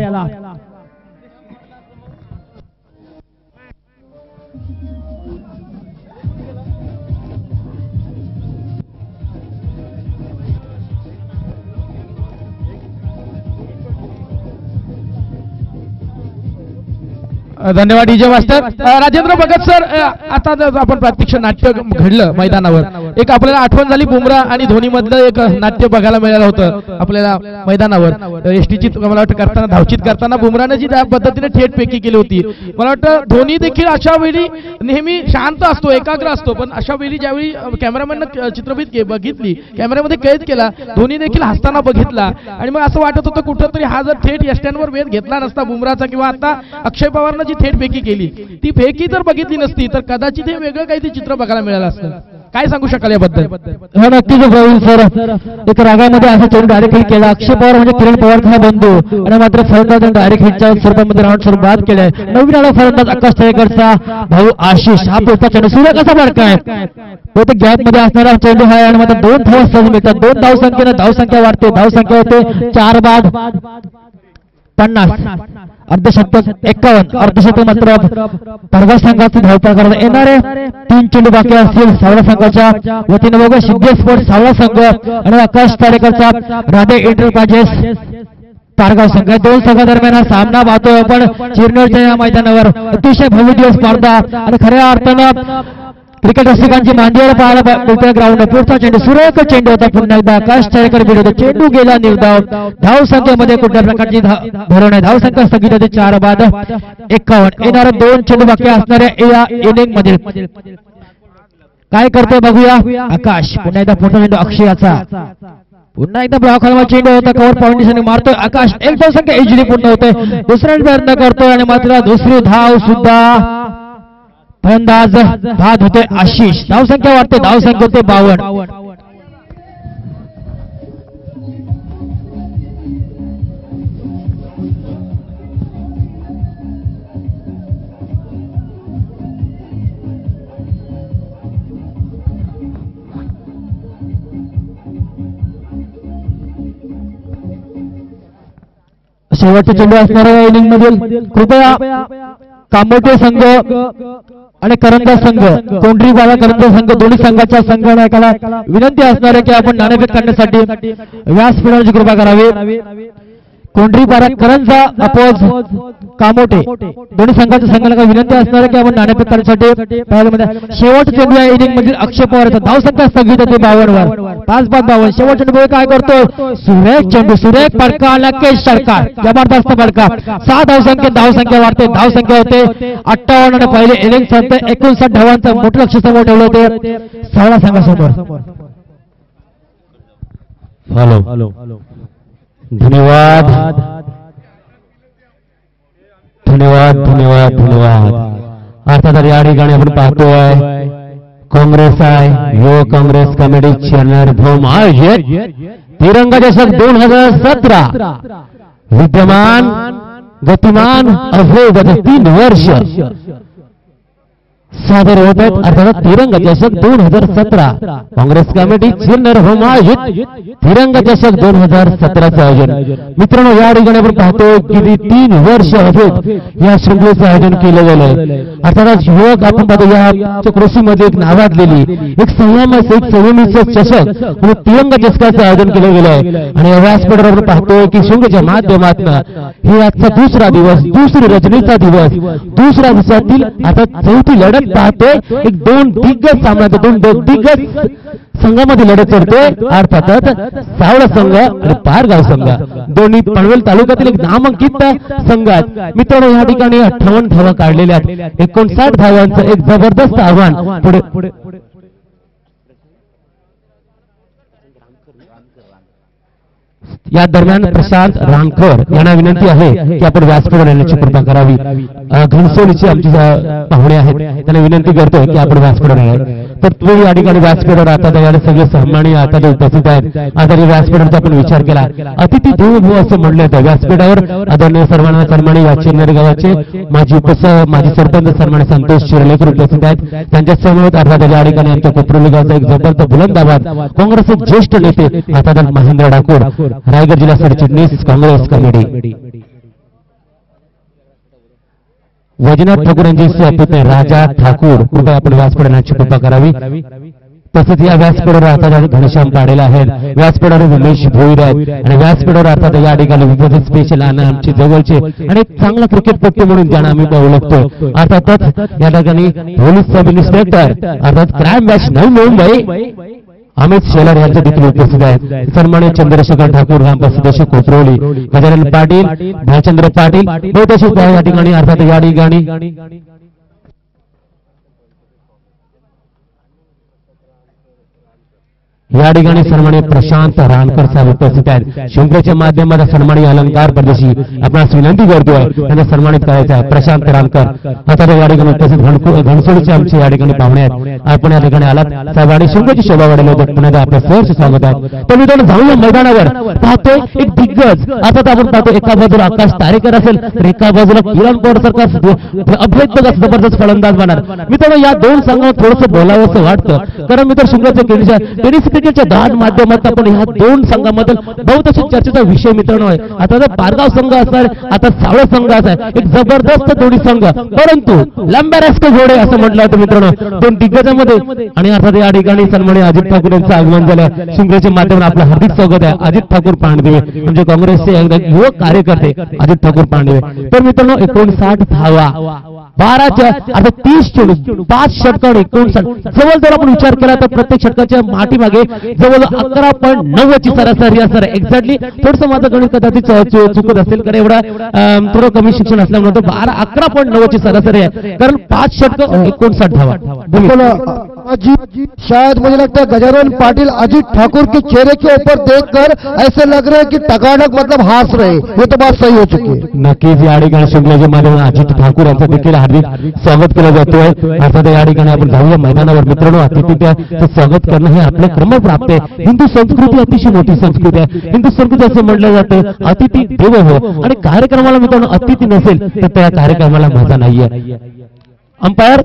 धन्यवाद DJ master. Rajendra Bhagat sir, आता आपण प्रत्यक्ष नाट्य घडलं मैदानावर. एक आपल्याला आठवण झाली बुमराह आणि धोनी मधलं एक नाट्य बघायला मिळालं होतं आपल्याला मैदानावर. एसटीची मला वाटतं करताना धावचित करताना बुमराहने जी त्या पद्धतीने थेट फेकी केली होती. मला वाटतं धोनी देखील अशा वेळी नेहमी शांत असतो, एकाग्र असतो, पण अशा वेळी ज्यावेळी कॅमेरामॅननं चित्रफित बघितली, कॅमेऱ्यामध्ये कैद केला, धोनी देखील हसताना बघितला आणि मग असं वाटत होतं कुठंतरी हा जर थेट यष्ट्यांवर वेध घेतला नसता बुमराहचा किंवा आता अक्षय पवारनं जी थेट फेकी केली ती फेकी जर बघितली नसती तर कदाचित हे वेगळं काहीतरी चित्र बघायला मिळालं असतं. काय सांगू शकाल याबद्दल? हो नक्कीच प्रवीण सर. एक रागामध्ये असा चेंडू डायरेक्ट हिट केला. अक्षय पवार म्हणजे किरण पवारचा बंधू आणि मात्र फलंदाज डायरेक्ट हिटच्या स्वरूपामध्ये राऊंड स्वरूप बाद केलाय. नवीन आला फलंदाज आकाश तारेकरचा भाऊ आशिष. हा पुढचा चेंडू सूर्य कसा फडकाय तो गॅप मध्ये असणारा चेंडू आहे आणि मात्र 2 धावा सहज मिळतात. 2 धावसंख्येने धावसंख्या वाढते. धावसंख्या होते 4 बाद 50. अर्धशतक 51. अर्धशतक मात्र परवा संघाचे धावपळ करण्यात येणारे 3 चेंडू बाकी असतील सावळा संघाच्या वतीने. बघा सिद्धे स्पोर्ट्स सावळा संघ आणि आकाश तारेकरचा राधे एंटरप्राइजेस पारगाव संघ. 2 संघादरम्यान हा सामना पाहतोय आपण चिरनेरच्या या मैदानावर. अतिशय भव्य स्पर्धा आणि खऱ्या अर्थानं क्रिकेट रसिकांची मांडीवर पाहायला मिळतोय ग्राउंड. पुढचा चेंडू सुरेख चेंडू होता. पुन्हा एकदा आकाश तारेकर बीड होता. चेंडू गेला निर्धाव. धाव संख्येमध्ये कुठल्या प्रकारची धोरण आहे. धाव संख्या स्थगित होते 4 बाद 51. येणारे 2 चेंडू बाकी असणाऱ्या या इनिंग मध्ये काय करतोय बघूया आकाश. पुन्हा एकदा पुढचा चेंडू अक्षयाचा. पुन्हा एकदा ब्लॉक चेंडू होता. कव्हर फाउंडेशन मारतोय आकाश. 1 धाव संख्या इजिली पूर्ण होते. दुसरा प्रयत्न करतोय आणि मात्र दुसरी धाव सुद्धा फलंदाज बाद होते आशिष. धावसंख्या वाढते. धावसंख्या होते 52. शेवटचे चेंडू असणाऱ्या इनिंग मधील कृपया कामोटे संघ आणि करंजा संघ कोंढरी बाळा करंजा संघ दोन्ही संघाच्या संघनायकाला विनंती असणार आहे की आपण नाणेफेक काढण्यासाठी व्यासपीठाची कृपा करावी. कोंढरी बारा करंजा अपोज कामोटे दोन्ही संघाच्या संघाला विनंती असणार आहे की आपण नाणेफेक काढण्यासाठी शेवट चेंडू या इनिंग मधील अक्षय पवारचा धावसंख्या स्थगित होते 52 वर 5-52. शेवट चेंडू काय करतो सुरेख चेंडू सुरेख फटका नक्कीच षटकार जबरदस्त फटका 6 धावसंख्या वाढते धावसंख्या होते 58 आणि पहिले इनिंग संपते 59 धावांचं मोठं लक्ष समोर ठेवलं होते सावळा संघासमोर. हॅलो धन्यवाद धन्यवाद धन्यवाद धन्यवाद. अर्थात या ठिकाणी आपण पाहतोय काँग्रेस आहे युवक काँग्रेस कमिटी चेअरमॅन आयोजित तिरंगा चषक 2017 विद्यमान गतिमान अवैध 3 वर्ष सादर होत आहेत. अर्थात तिरंगा चषक 2017 काँग्रेस कमिटी चेअरमॅन आयोजित तिरंगा चषक 2017चं आयोजन. मित्रांनो या ठिकाणी आपण पाहतो की 3 वर्ष अवैध या शृंखलेचं आयोजन केलं गेलंय. अर्थात युवक आपण पाहतो या कृषीमध्ये एक नावाजलेली एक संयमीचं चषक म्हणजे तिरंगा चषकाचं आयोजन केलं गेलंय. आणि या व्यासपीठावर आपण पाहतोय की शृंखलेच्या माध्यमातून हे आजचा दुसरा दिवस दुसरी रजनीचा दिवस दुसऱ्या दिवसातील आता चौथी लढत पाहतोय. एक 2 दिग्गज सामना 2 दिग्गज संघामध्ये लढत चढतोय. अर्थातच सावळा संघ आणि पारगाव संघ दोन्ही पनवेल तालुक्यातील एक नामांकित संघ आहेत. मित्रांनो या ठिकाणी 58 धावा काढलेल्या आहेत 59 धावांचं एक जबरदस्त आव्हान पुढे या दरम्यान प्रशांत रामकर यांना विनंती आहे की आपण व्यासपीठावर येण्याची कृपा करावी. घनसोलीचे आमचे पाहुणे आहेत त्यांना विनंती करतोय की आपण व्यासपीठावर यावे. तर तुम्ही या ठिकाणी व्यासपीठावर आता त्यावेळेला सगळे सन्मानी आता उपस्थित आहेत. आता व्यासपीठाचा आपण विचार केला अतिथी देवो भव असं म्हटलं जातं. व्यासपीठावर आदरणीय सर्वांना सन्मानी या चेन्नई गावाचे माजी सरपंच सन्मानी संतोष शिरलेकर उपस्थित आहेत. त्यांच्या समोर अर्थात या ठिकाणी आमच्या कोपरोली गावचा एक जबरदस्त बुलंद आवाज काँग्रेसचे ज्येष्ठ नेते अर्थात महेंद्र ठाकूर रायगड जिल्हा सरचिटणीस काँग्रेस कमिटी वैजनाथ ठाकूर यांची राजा ठाकूर कृपया आपण व्यासपीठाची कृपा करावी. तसंच या व्यासपीठावर अर्थात घनश्याम पाडेल आहेत व्यासपीठावर उमेश भोईर आहेत आणि व्यासपीठावर अर्थात या ठिकाणी विविध स्पेशल आणि आमचे जवळचे आणि एक चांगला क्रिकेटपटू म्हणून ज्यांना आम्ही ओळखतो. अर्थातच या ठिकाणी पोलीस सब इन्स्पेक्टर अर्थात क्राईम बॅच नवी मुंबई अमित शेलार यांचे देखील उपस्थित आहेत. सन्मानित चंद्रशेखर ठाकूर ग्रामपंचायत सदस्य कोपरोली गजानन पाटील भालचंद्र पाटील बहुतांश या ठिकाणी अर्थात या ठिकाणी या ठिकाणी सन्मानित प्रशांत रानकर साहेब उपस्थित आहेत. शृंखलेच्या माध्यमात सन्मानी अलंकार प्रदेशी आपणास विनंती करतोय त्यांना सन्मानित करायचं आहे. प्रशांत रानकर आता या ठिकाणी उपस्थित घनसोलीचे आमचे या ठिकाणी पाहुणे आहेत. आपण या ठिकाणी आलात साहेब आणि शृंखलेची शोभा वाढवली होती. पुन्हा आपलं सहर्ष स्वागत आहे. तर मित्रांनो जाऊया मैदानावर पाहतोय एक दिग्गज आता आपण पाहतो एका बाजूला आकाश तारेकर असेल तर एका बाजूला किरण पवार सारखा अभेद्य जबरदस्त फलंदाज बनणार. मित्रांनो या 2 संघांना थोडंसं बोलावं असं वाटतं कारण मित्र शृंखलेच्या टेनिस क्रिकेटच्या दाट माध्यमात आपण ह्या 2 संघांमधील बहुतांश चर्चेचा विषय मित्रांनो आहे. आता पारगाव संघ असणार आता सावळा संघ असा एक जबरदस्त दोन्ही संघ परंतु लांब्या रस्ते घोडे असं म्हटलं होतं मित्रांनो 2 दिग्गजांमध्ये. आणि अर्थात या ठिकाणी सन्माननीय अजित ठाकूर यांचं आगमन झालं. शृंखलेच्या माध्यमातून आपलं हार्दिक स्वागत आहे. अजित ठाकूर पांडवे म्हणजे काँग्रेसचे युवक कार्यकर्ते अजित ठाकूर पांडवे. तर मित्रांनो 59 धावा 12च्या आता 30 चेंडू 5 षटकार 59 जवळजवळ आपण विचार केला तर प्रत्येक षटकाच्या पाठीमागे जवळ 11.9 ची सरासरी असणार आहे. एक्झॅक्टली थोडंसं माझं गणित कदाचित चुकत असेल कारण एवढा थोडं कमी शिक्षण असल्यामुळे 11.9 ची सरासरी आहे कारण 5 षटक 59 धावा. शायद मुझे लगता है गजानन पाटिल अजीत ठाकुर के चेहरे के ऊपर देखकर ऐसे लग रहे हैं कि टकाटक मतलब हंस रहे. ये तो बात सही हो चुकी है. नक्कीच या ठिकाणी शृंखलेच्या माध्यमातून अजित ठाकूर यांचं देखील हार्दिक स्वागत केलं जातोय. अर्थात या ठिकाणी आपण जाऊया मैदानावर. मित्रांनो अतिथीचं स्वागत करणं हे आपलं क्रमप्राप्त आहे. हिंदू संस्कृती अतिशय मोठी संस्कृती आहे. हिंदू संस्कृती असं म्हटलं जातं अतिथी देवो भव आणि कार्यक्रमाला मित्रांनो अतिथी नसेल तर त्या कार्यक्रमाला मजा नाहीये. अंपायर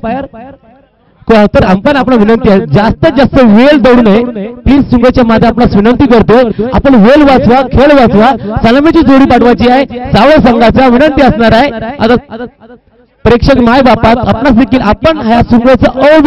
तर अंपायर आपण विनंती आहे जास्तीत जास्त वेळ दौडू नये प्लीज. सुंगच्या माझ्या आपणास विनंती करतो आपण वेळ वाचवा खेळ वाचवा. सलामीची जोडी पाठवायची आहे सावळा संघाचा विनंती असणार आहे. आता प्रेक्षक माय बापात आपणास देखील आपण ह्या सुंगराचा अवयव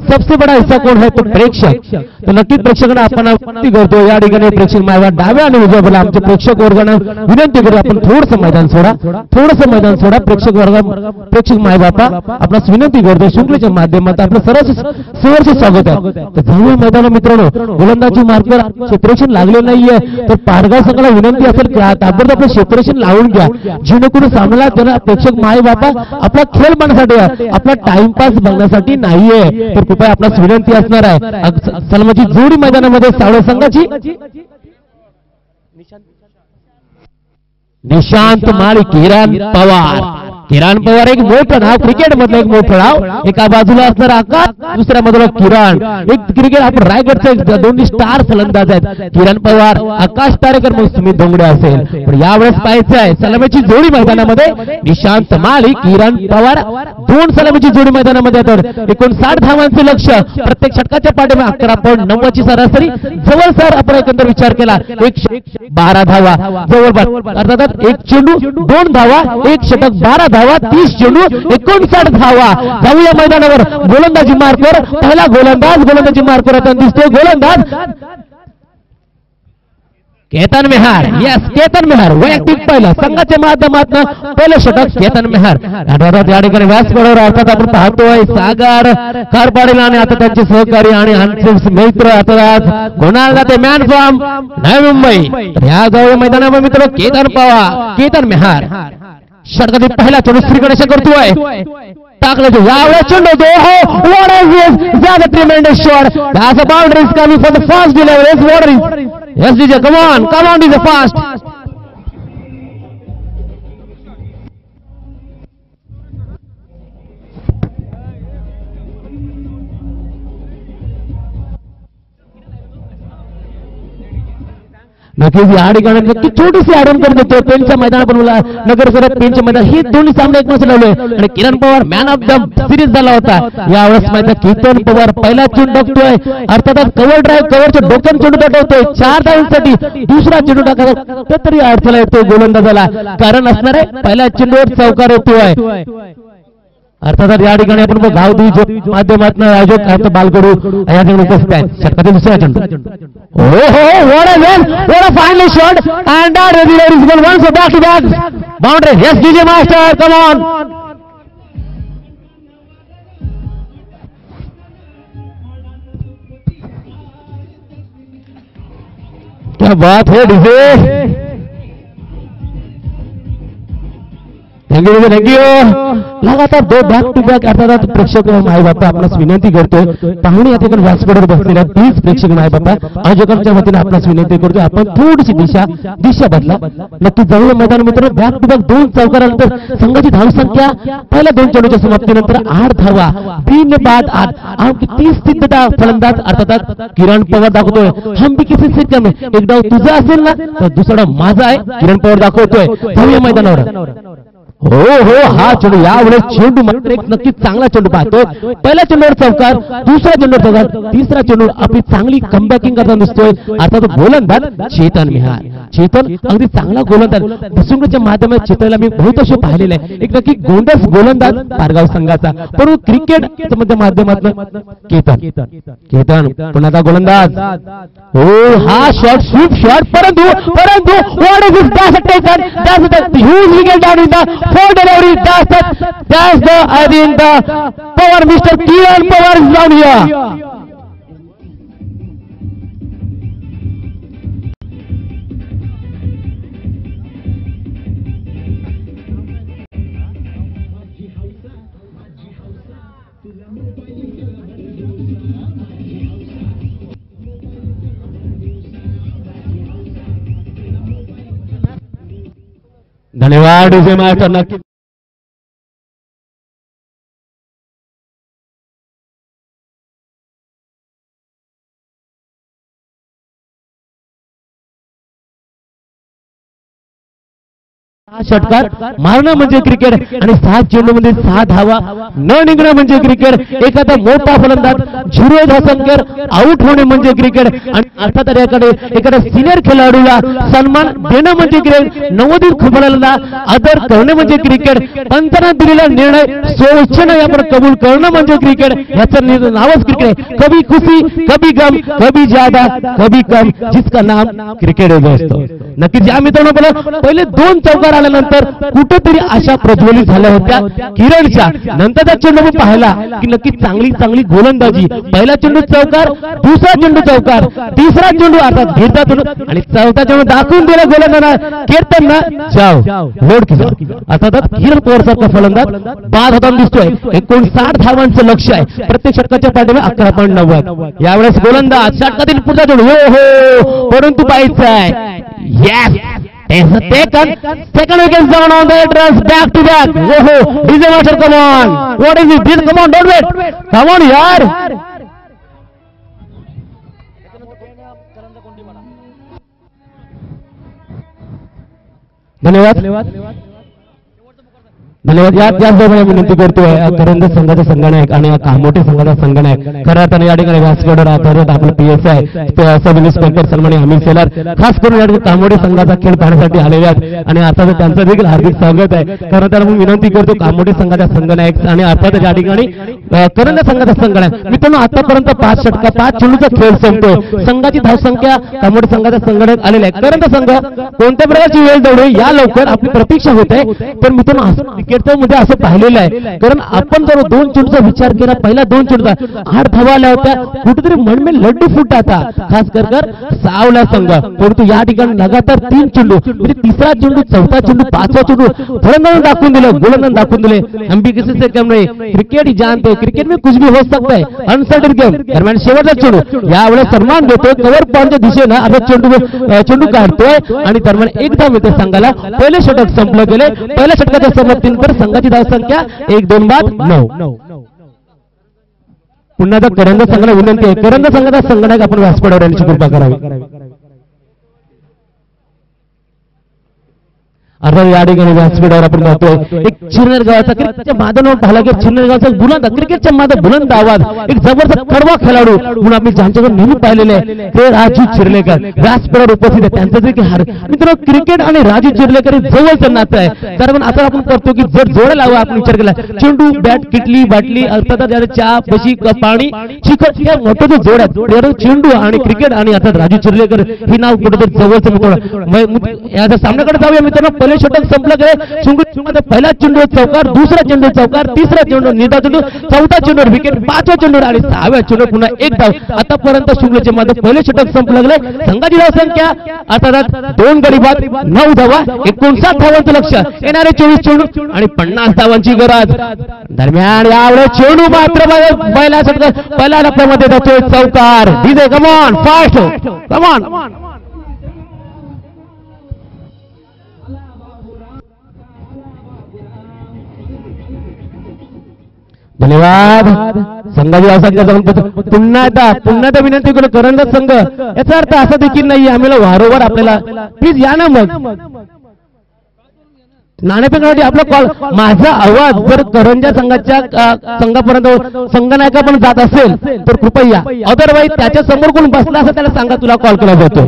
सबसे बडा हिस्सा कोण आहे तो प्रेक्षक. तर नक्कीच प्रेक्षकांना आपण विनंती करतो या ठिकाणी प्रेक्षक माय बाप डाव्या आणि उजव्या बाजूला आमच्या प्रेक्षक वर्गांना विनंती करतो आपण थोडंसं मैदान सोडा, थोडंसं मैदान सोडा. प्रेक्षक माय बापा आपणास विनंती करतो शृंखलेच्या माध्यमात आपलं सहर्ष स्वागत आहे. तर जाऊया मैदान मित्रांनो. गोलंदाजी मार्कर सेपरेशन लागले नाहीये तर पारगाव संघाला विनंती असेल की ताबडतोब आपलं सेपरेशन लावून घ्या जेणेकरून सामन्याला त्यांना प्रेक्षक माय बापा आपला खेळ बघण्यासाठी आपला टाइमपास बघण्यासाठी नाहीये. तर कृपया आपणास विनंती असणार आहे. सलमाची जोडी मैदानामध्ये सावळे संघाची निशांत माळी किरण पवार एक मोठं नाव क्रिकेट मधलं एक मोठं नाव. एका बाजूला असणार आकाश दुसऱ्या बाजूला किरण. एक क्रिकेट आपण रायगडचे दोन्ही स्टार फलंदाज आहेत किरण पवार आकाश तारेकर मग सुमित धोंगडे असेल. पण यावेळेस पाहायचं आहे सलामीची जोडी मैदानामध्ये निशांत माळी किरण पवार दोन सलामीची जोडी मैदानामध्ये तर 59 धावांचे लक्ष प्रत्येक षटकाच्या पाठीमागे 11.9 ची सरासरी जवळ सर आपण एकंदर विचार केला 112 धावा जवळपास अर्थात एक चेंडू 2 धावा एक षटक 12 धावा 30 चेंडू 59 धावा. जाऊया मैदानावर गोलंदाजी मार्कवर पहिला गोलंदाजी मार्कवर आता दिसतोय गोलंदाज केतन मेहर. यस केतन मेहर वैयक्तिक पहिला संघाच्या माध्यमातून पहिलं षटक केतन मेहर. या ठिकाणी व्यासपीठावर अर्थात आपण पाहतोय सागर कारपाडील आणि आता त्यांचे सहकारी आणि आमचे मित्र आता कोणाला ते मॅन फ्रॉम नवी मुंबई. तर या जाऊया मैदानावर मित्र केतन मेहर षटकातील पहिला चेंडू श्रीगणेश करतोय टाकलं यावेळेस चेंडू हो what is this that's a tremendous shot that's a boundary is coming for the fast delivery what is yes DJ come on DJ fast. नक्कीच या ठिकाणी नक्की छोटीशी आराम करत होतो पेनच्या मैदाना बनवला नगर सरत पेनच्या मैदान हे दोन्ही सामने एकमेकांना लावले आणि Kiran Pawar man of the series झाला होता. यावेळेस मैदान केतन पवार पहिला चेंडू टाकतोय अर्थात कव्हर ड्राईव्ह कव्हरच्या डोक्यात चेंडू टाकतोय 4 धावांसाठी दुसरा चेंडू टाकायचा तरी अडथळा येतोय गोलंदाजाला कारण असणार आहे पहिल्या चेंडूवर चौकार येतोय. अर्थात या ठिकाणी आपण गावदेवी माध्यमातून आयोजक बालकडू या ठिकाणी उपस्थित आहेत. षटकातील दुसरा चेंडू what a final shot and that is the one so back to back boundary. Yes DJ Master come on. क्या बात है डीजे थँक्यू लगातार 2 बॅक टू बॅक अर्थात प्रेक्षक माय बापा आपणास विनंती करतोय पाहुणे या ठिकाणी व्यासपीठावर बसलेल्या प्लीज प्रेक्षक माय बापा आयोजकांच्या वतीने आपणास विनंती करतोय आपण थोडीशी दिशा बदला. नक्की जाऊया मैदान मित्र बॅक टू बॅक 2 चौकारानंतर संघाची धावसंख्या पहिल्या 2 चेंडूच्या समाप्तीनंतर 8 धावा 3 बाद 8 30 स्थितीचा फलंदाज अर्थात किरण पवार दाखवतोय हम भी किसी से कम एक डाव तुझा असेल ना तर दुसरा डाव माझा आहे किरण पवार दाखवतोय. जाऊया मैदानावर हो हा चेंडू यावेळेस चेंडू मात्र एक नक्कीच चांगला चेंडू पाहतोय पहिल्या चेंडूवर चौकार दुसऱ्या चेंडूवर चौकार तिसरा चेंडू आपली चांगली कमबॅकिंग करताना दिसतोय अर्थात गोलंदाज चेतन मेहर. चेतन अगदी चांगला गोलंदाज सुंगच्या माध्यमात चेतनला मी बहुत असे पाहिलेलं आहे एक नक्की गोंडस गोलंदाज पारगाव संघाचा परंतु क्रिकेट माध्यमातून केतन पुन्हा आता गोलंदाज हो हा शॉट स्वीप शॉट परंतु what is this that's a taken that's a huge wicket down in the for delivery that's the I think the power Mr. Kiran Pawar is down here. धन्यवाद विजय master नक्की षटकार मारणं म्हणजे cricket आणि 6 चेंडूमध्ये 6 धावा न निघणं म्हणजे क्रिकेट. एखादा मोठा फलंदाज 0 धावसंख्येवर आउट होणे म्हणजे क्रिकेट आणि अर्थात याकडे एखाद्या सिनियर खेळाडूला सन्मान देणं म्हणजे क्रिकेट. नवोदित फलंदाजाला आदर करणे म्हणजे क्रिकेट. पंचांना दिलेला निर्णय स्वइच्छेने आपण कबूल करणं म्हणजे क्रिकेट. याचं नावच क्रिकेट. कभी खुशी कभी गम कभी ज्यादा कभी कम जिसका नाम क्रिकेट असतो. नक्कीच या मित्रांनो बोला पहिले 2 चौकार आल्यानंतर कुठेतरी आशा प्रज्वलित झाल्या होत्या किरणच्या. नंतरचा चेंडू पाहिला की नक्की चांगली गोलंदाजी. पहिला चेंडू चौकार, दुसरा चेंडू चौकार, तिसरा चेंडू अर्थात घेरता चेंडू आणि चौथा चेंडू दाखवून दिला गोलंदाजांना खेळताना जाव लोड की जाव. अर्थात किरण पवारसारखा फलंदाज बाद होताना दिसतोय. 59 धावांचं लक्ष आहे. प्रत्येक षटकाच्या पाठीमागे 11.90. यावेळेस गोलंदाज षटकातील पुढचा चेंडू हो परंतु पाहायचं आहे. Yes, second wicket down on the address, back to back. Oh, DJ Master, come on. What is it? Come on, don't wait. Come on, yaar. धन्यवाद. याचबरोबर विनंती करतोय करंज संघाचा संघनायक आणि कामोठे संघाचा संघनायक खऱ्या अर्थाने या ठिकाणी व्यासगड आधारित आपलं PSI सब इन्स्पेक्टर सन्माननीय अमित शेलार खास करून या ठिकाणी कामोठे संघाचा खेळ पाहण्यासाठी आलेले आहेत आणि अर्थात त्यांचं देखील हार्दिक स्वागत आहे. खरं तर मी विनंती करतो कामोठे संघाचा संघनायक आणि अर्थात या ठिकाणी करंज संघाचा संघनायक. मित्रांनो आतापर्यंत 5 षटका 5 चेंडूचा खेळ संपतोय. संघाची धावसंख्या कामोठे संघाचा संघनायक आलेला आहे. करंज संघ कोणत्या प्रकारची वेळ दौडे या लवकर आपली प्रतीक्षा होते. तर मित्रांनो मध्ये असं पाहिलेलं आहे कारण आपण जर 2 चेंडूचा विचार केला पहिला 2 चेंडूचा 8 धावा आल्या होत्या कुठेतरी मनमे लड्डू फुटाता खास कर सावला संघ. परंतु या ठिकाणी लगातार 3 चेंडू म्हणजे तिसरा चेंडू चौथा चेंडू 5वा चेंडू फलंदाज दाखवून दिले गोलंदाज दाखवून दिले. हम भी किसी से कम नहीं क्रिकेट ही जानते हैं क्रिकेट में कुछ भी हो सकता है अनसर्टेन गेम. दरम्यान शेवटचा चेंडू यावेळेस सन्मान देतोय कव्हर पॉईंटच्या दिशेनं आता चेंडू काढतोय आणि दरम्यान एकदा मित्र संघाला पहिले षटक संपलं गेले. पहिल्या षटकाच्या समाप्तीनंतर संघाची धावसंख्या 1-2 बाद 9. पुन्हा तर करंज संघाला विनंती आहे करंज संघाचा संघनायक आपण व्यासपीठावर यांची कृपा करावी. अर्थात या ठिकाणी व्यासपीठावर आपण पाहतोय एक चिरनेर गावाचा क्रिकेटच्या मैदानावर पाहिला की चिरनेर गावचा बुलंद क्रिकेटच्या मैदानात बुलंद आवाज एक जबरदस्त कडवा खेळाडू म्हणून आम्ही ज्यांच्याकडे नेहमी पाहिलेले आहे ते राजू चिर्लेकर व्यासपीठावर उपस्थित आहे. त्यांचं जे की मित्रांनो क्रिकेट आणि राजू चिर्लेकर जवळचं नातं आहे. कारण असं आपण करतो की जर जोडे लावा आपण विचार केला चेंडू बॅट किटली बाटली अर्थात चहा बशी पाणी चिकट या मोठं जे जोड आहेत चेंडू आणि क्रिकेट आणि अर्थात राजू चिर्लेकर ही नाव कुठेतरी जवळचं मित्र. याच्या सामन्याकडे जाऊया मित्रांनो. पहिले षटक संपलं गेले. पहिला चेंडू चौकार दुसरा चेंडू चौकार तिसरा चेंडू निर्धाव चेंडू चौथा चेंडू विकेट 5वा चेंडू आणि 6व्या चेंडू पुन्हा 1 धाव. आतापर्यंत शुंगलेचे मध्ये पहिले षटक संपलं गेले. संघाची धावसंख्या अर्थात 2 गडी बाद 9 धावा 59 धावांचं लक्ष येणारे 24 चेंडू आणि 50 धावांची गरज. दरम्यान यावेळेस चेंडू मात्र पहिल्या षटकात पहिल्या टप्प्यामध्ये जातोय चौकार. DJ come on fast come on. धन्यवाद. संघाची धावसंख्या पुन्हा एकदा विनंती करू करंज संघ. याचा अर्थ असा देखील नाही आम्हाला वारंवार आपल्याला प्लीज या ना मग नाणेफेकसाठी आपला कॉल माझा आवाज जर करंजा संघाच्या संघापर्यंत संघनायका पण जात असेल तर कृपया अदरवाईज त्याच्या समोर कोण बसला असं त्याला सांगा तुला कॉल केला जातो.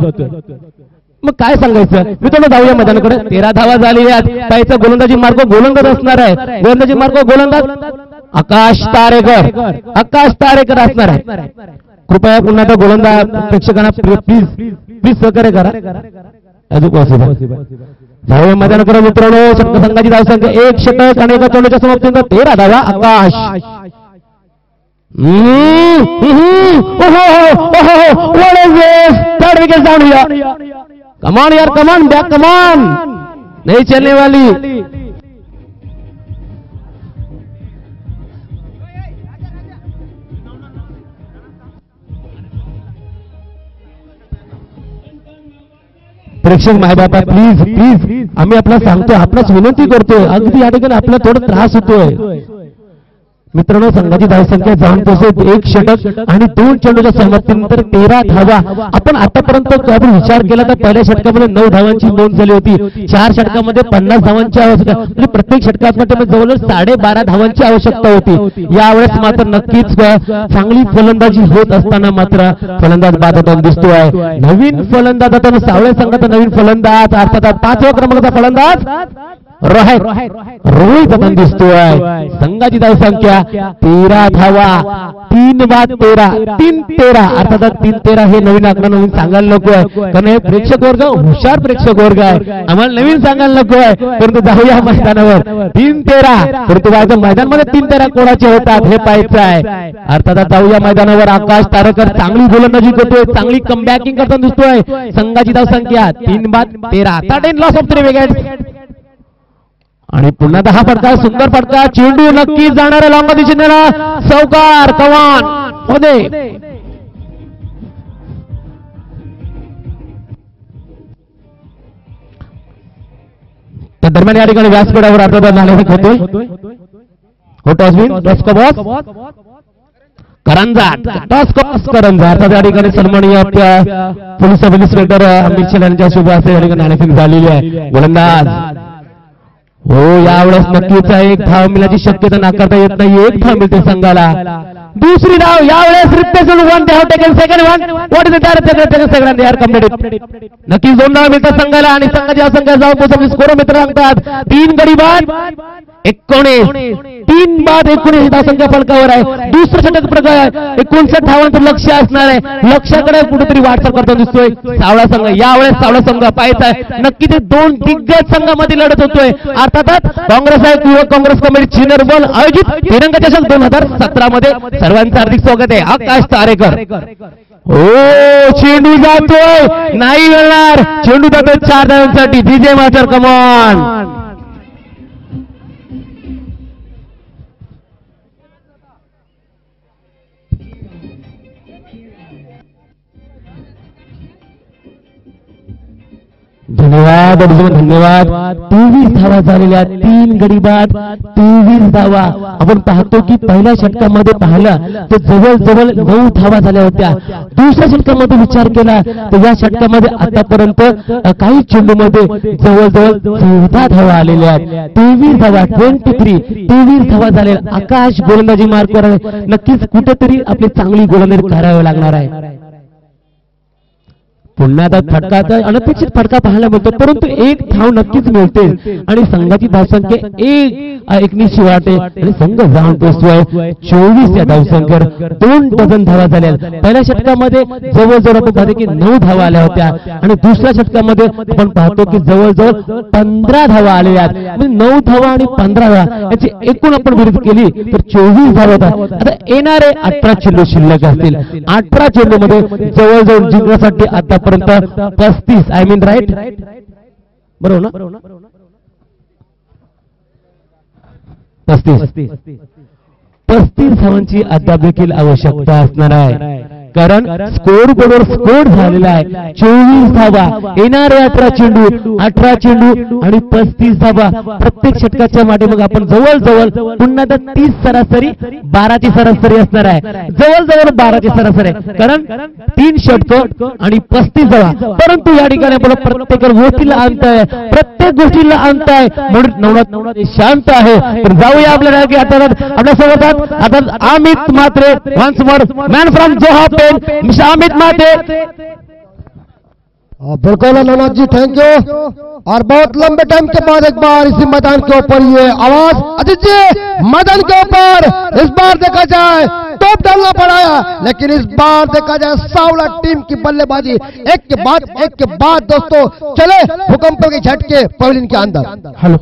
मग काय सांगायचं मित्रांनो जाऊया मैदानाकडे. 13 धावा झालेल्या आहेत. पायचा गोलंदाजी मार्ग गोलंदाज असणार आहे. गोलंदाजी मार्ग गोलंदाज आकाश तारेकर असणार आहे. कृपया पुन्हा त्या गोलंदाज प्रेक्षकांना प्लीज सहकार्य करा. जाऊया मैदानाकडे मित्रांनो. संघाची धावसंख्या 1 षटक आणि 1 चेंडूच्या समाप्तीनंतर 13 धावा. आकाश थर्ड विकेट डाउन. कमान यार कमान बैक कमान नहीं चलने वाली. प्रेक्षक मायबापा प्लीज आम्ही आपल्याला सांगतोय आपल्याच विनंती करतोय. अगदी या ठिकाणी आपल्याला थोडा त्रास होतोय. मित्रांनो संघाची धावसंख्या जाऊन पोहोचत 1 षटक आणि 2 चेंडूच्या सहमतीनंतर 13 धावा. आपण आतापर्यंत आपण विचार केला तर पहिल्या षटकामध्ये 9 धावांची नोंद झाली होती, 4 षटकामध्ये 50 धावांची आवश्यकता, म्हणजे प्रत्येक षटकामध्ये जवळजवळ 12.5 धावांची आवश्यकता होती. यावेळेस मात्र नक्कीच चांगली फलंदाजी होत असताना मात्र फलंदाज बाद होताना दिसतोय. नवीन फलंदाज आता सावळे संघाचा नवीन फलंदाज अर्थात 5व्या क्रमांकाचा फलंदाज रोहित आता दिसतोय. संघाची धावसंख्या 13 धावा, 3 बाद 13, 3-13 अर्थात 3-13 हे नवीन आकडा नवीन सांगायला नको आहे, कारण हे प्रेक्षक वर्ग हुशार प्रेक्षक वर्ग आहे, आम्हाला नवीन सांगायला नको आहे. परंतु जाऊया मैदानावर 3-13, परंतु बाहेरच्या मैदानामध्ये 3-13 कोणाचे होतात हे पाहायचं आहे. अर्थात जाऊया मैदानावर. आकाश तारकर चांगली गोलंदाजी करतोय, चांगली कमबॅकिंग करताना दिसतोय. संघाची धावसंख्या 3 बाद 13, 10 लॉस ऑफ 3 विकेट्स. आणि पुन्हा 10 फटका, सुंदर फटका, चेंडू नक्की जाणाऱ्या लांब दिशेला चौकार कमान मध्ये. त्या दरम्यान या ठिकाणी व्यासपीठावर आता नाणेफेक होतोय. हो टॉस विन, टॉस का बॉस करंजा, टॉस क्रॉस करंजा. अर्थात या ठिकाणी सन्माननीय police sub inspector Amit Shelar यांच्या शुभ हस्ते या ठिकाणी नाणेफेक झालेली आहे. गोलंदाज हो, यावेळेस नक्कीच 1 धाव मिळण्याची शक्यता नाकारता येत नाही. 1 धाव मिळते संघाला. दुसरी धाव यावेळेस replacement 1 they have taken second one. What is the direct second they are completed. नक्कीच 2 धाव मिळतात संघाला आणि संघाची संख्या जाऊन पोहोचली. स्कोर मित्र सांगतात 3 गडी बाद 19, 3 बाद 19 धावसंख्या फलकावर आहे. दुसरं षटक प्रकार 59 धावांचं लक्ष असणार आहे. लक्षाकडे कुठेतरी वाटचाल करताना दिसतोय सावळा संघ. यावेळेस सावळा संघ पाहायचा आहे, नक्की ते 2 दिग्गज संघामध्ये लढत होतोय. अर्थातच काँग्रेस आहे, युवक काँग्रेस कमिटी चिनरबल आयोजित तिरंगा चषक 2017 मध्ये सर्वांचं हार्दिक स्वागत आहे. आकाश तारेकर. ओ चेंडू जातोय, नाही मिळणार. चेंडू जातोय 4 धावांसाठी. विजय मास्टर कमान. धन्यवाद धन्यवाद. 23 धावा झालेल्या, 3 गडी बाद 23 धावा. आपण पाहतो की पहिल्या षटकामध्ये पाहिलं तर जवळजवळ 9 धावा झाल्या होत्या. दुसऱ्या षटकामध्ये विचार केला तर या षटकामध्ये आतापर्यंत काही चेंडूमध्ये जवळजवळ 14 धावा आलेल्या आहेत. 23 धावा 23 धावा झालेल्या. आकाश गोलंदाजी मार्कवर आहे. नक्कीच कुठेतरी आपली चांगली गोलंदाजी करावी लागणार आहे. पुन्हा आता फटका, अनपेक्षित फटका पाहायला मिळतो, परंतु 1 धाव नक्कीच मिळते आणि संघाची धावसंख्या 1 वाढते आणि संघ जाऊन पोहोचतोय 24 या धावसंख्येवर. 2 डझन धावा झाल्या. पहिल्या षटकामध्ये जवळजवळ आपण पाहतो की 9 धावा आल्या होत्या आणि दुसऱ्या षटकामध्ये आपण पाहतो की जवळजवळ 15 धावा आलेल्या आहेत. म्हणजे 9 धावा आणि 15 धावा याची एकूण आपण बेरीज केली तर 24 धावा होतात. आता येणारे 18 चेंडू शिल्लक असतील. 18 चेंडू मध्ये जवळजवळ जिंकण्यासाठी आता 35 आय मीन राईट बरोबर ना. 35 धावांची अद्याप देखील आवश्यकता असणार आहे, कारण स्कोर बोर्डवर स्कोर झालेला आहे. 24 धावा, येणारे 18 चेंडू आणि 35 धावा प्रत्येक षटकाच्या मागे. मग आपण जवळजवळ पुन्हा 30 सरासरी 12ची सरासरी असणार आहे. जवळजवळ 12ची सरासरी आहे, कारण 3 षटक आणि 35 धावा. परंतु या ठिकाणी आपण प्रत्येक गोष्टीला अंत आहे, प्रत्येक गोष्टीला अंत आहे म्हणून नवनाथ शांत आहे. तर जाऊया आपल्याला की आता आपल्यासोबत आता Amit Mhatre once more man from Joha Pen mister Amit Mhatre. बिल्कुल नवनाथ जी, थैंक यू. और बहुत लंबे टाइम के बाद एक बार इसी मैदान के ऊपर ये आवाज अजीत जी मैदान के ऊपर इस बार देखा जाए टॉप डालना पड़ा, लेकिन इस बार देखा जाए सावला टीम की बल्लेबाजी एक के बाद दोस्तों चले भूकंप के झटके पवेलियन के अंदर. हेलो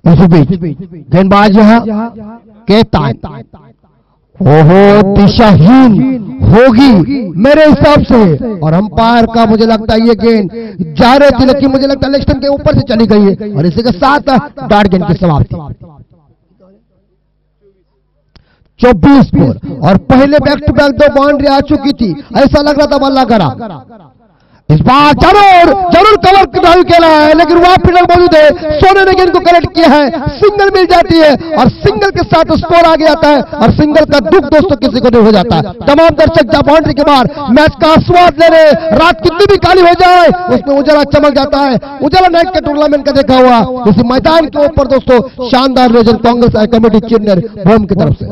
गेंदबाज यहाँ केतान ओहो दिशाहीन होगी मेरे हिसाब से, और अंपायर का मुझे लगता है ये गेंद जा रही थी लेकिन मुझे लगता है लेग स्टंप के ऊपर से चली गई है और इसी के साथ डॉट गेंद की समाप्ति. 24 स्कोर और पहले बैक टू बैक 2 बाउंड्री आ चुकी थी. ऐसा लग रहा था बल्ला करा. इस बार जरूर कवर ड्राइव खेला है, लेकिन वहां फील्डर मौजूद है। सोने ने गेंद को कलेक्ट किया है, सिंगल मिल जाती है और सिंगल के साथ स्कोर आगे आता है और सिंगल का दुख दोस्तों किसी को नहीं हो जाता। तमाम दर्शक जब बाउंड्री के बाद मैच का स्वाद ले रहे, रात कितनी भी काली हो जाए उसमें उजाला चमक जाता है। उजाला नाइट के टूर्नामेंट का देखा हुआ इसी मैदान के ऊपर दोस्तों शानदार आयोजन कांग्रेस कमेटी चेयरमैन भूम की तरफ से।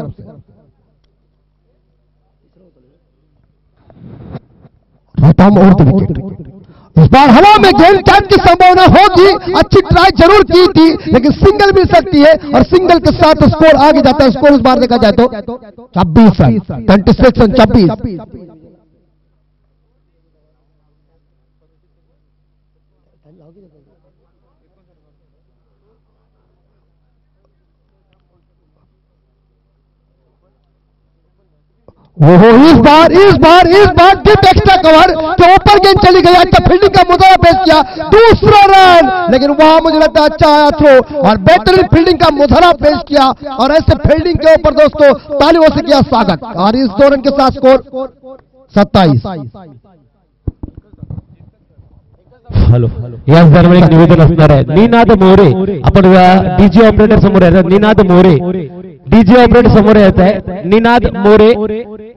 इस बार हवा में गेंद कैच की संभावना होगी, अच्छी ट्राई जरूर की थी लेकिन सिंगल मिल सकती है और सिंगल के साथ स्कोर आगे जाता है। स्कोर इस बार देखा जाए तो 26 रन, 26 रन 26। ओहो इस बार डिप एक्स्ट्रा कवर के ऊपर गेंद चली गई। अच्छा फील्डिंग का मुद्दा पेश किया, दूसरा रन, लेकिन वहां मुझे लगता है अच्छा आया थ्रो और बेहतरीन फील्डिंग का मुद्दा पेश किया और ऐसे फील्डिंग के ऊपर दोस्तों तालियों से किया स्वागत। और इस 2 रन के साथ स्कोर 27। हॅलो याच दरम्यान एक निवेदन असणार आहे। निनाद मोरे, आपण डीजे ऑपरेटर समोर येतात। निनाद मोरे डीजे ऑपरेटर समोर येत आहे। निनाद मोरे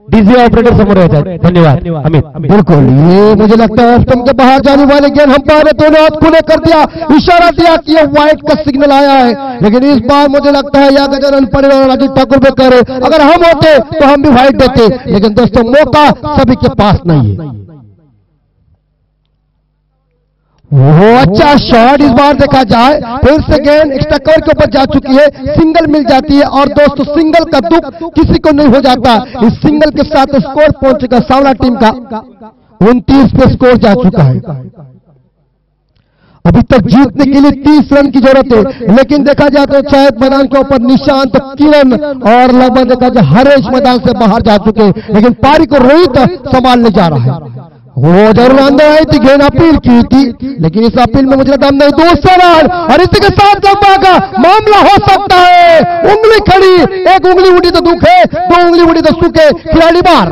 डीजे ऑपरेटर समोर येत आहेत। धन्यवाद अमित। बिल्कुल, ये मुझे लगता है स्टंप के बाहर जाने वाले गेंद अंपायर ने दोनों हाथ खुले कर दिया, इशारा दिया कि ये वाइड का सिग्नल आया है। लेकिन इस बार मुझे लगता है यह गजरन पड़े और राजू ठाकुर भी करे, अगर हम होते तो हम भी वाइड देते, लेकिन दोस्तों मौका सभी के पास नहीं है। वो अच्छा शॉट इस बार देखा जाए, फिर से गेंद एक्स्ट्रा कवर के ऊपर जा चुकी है, सिंगल मिल जाती है और दोस्तों सिंगल का दुख किसी को नहीं हो जाता। इस सिंगल के साथ स्कोर पहुंच चुका सांवला टीम का 29 पे स्कोर जा चुका है। अभी तक जीतने के लिए 30 रन की जरूरत है, लेकिन देखा जाए तो शायद मैदान के ऊपर निशांत, किरण और लगभग देखा जाए हरेश मैदान से बाहर जा चुके हैं, लेकिन पारी को रोहित संभालने जा रहा है। वो जरूर अंदर आई थी, गेंद अपील की थी, लेकिन इस अपील में मुझे लगता है 200 रन और इसी के साथ लंबा का मामला हो सकता है। उंगली खड़ी, एक उंगली उड़ी तो दुख है, 2 उंगली उड़ी तो सुख है, खिलाड़ी बाहर।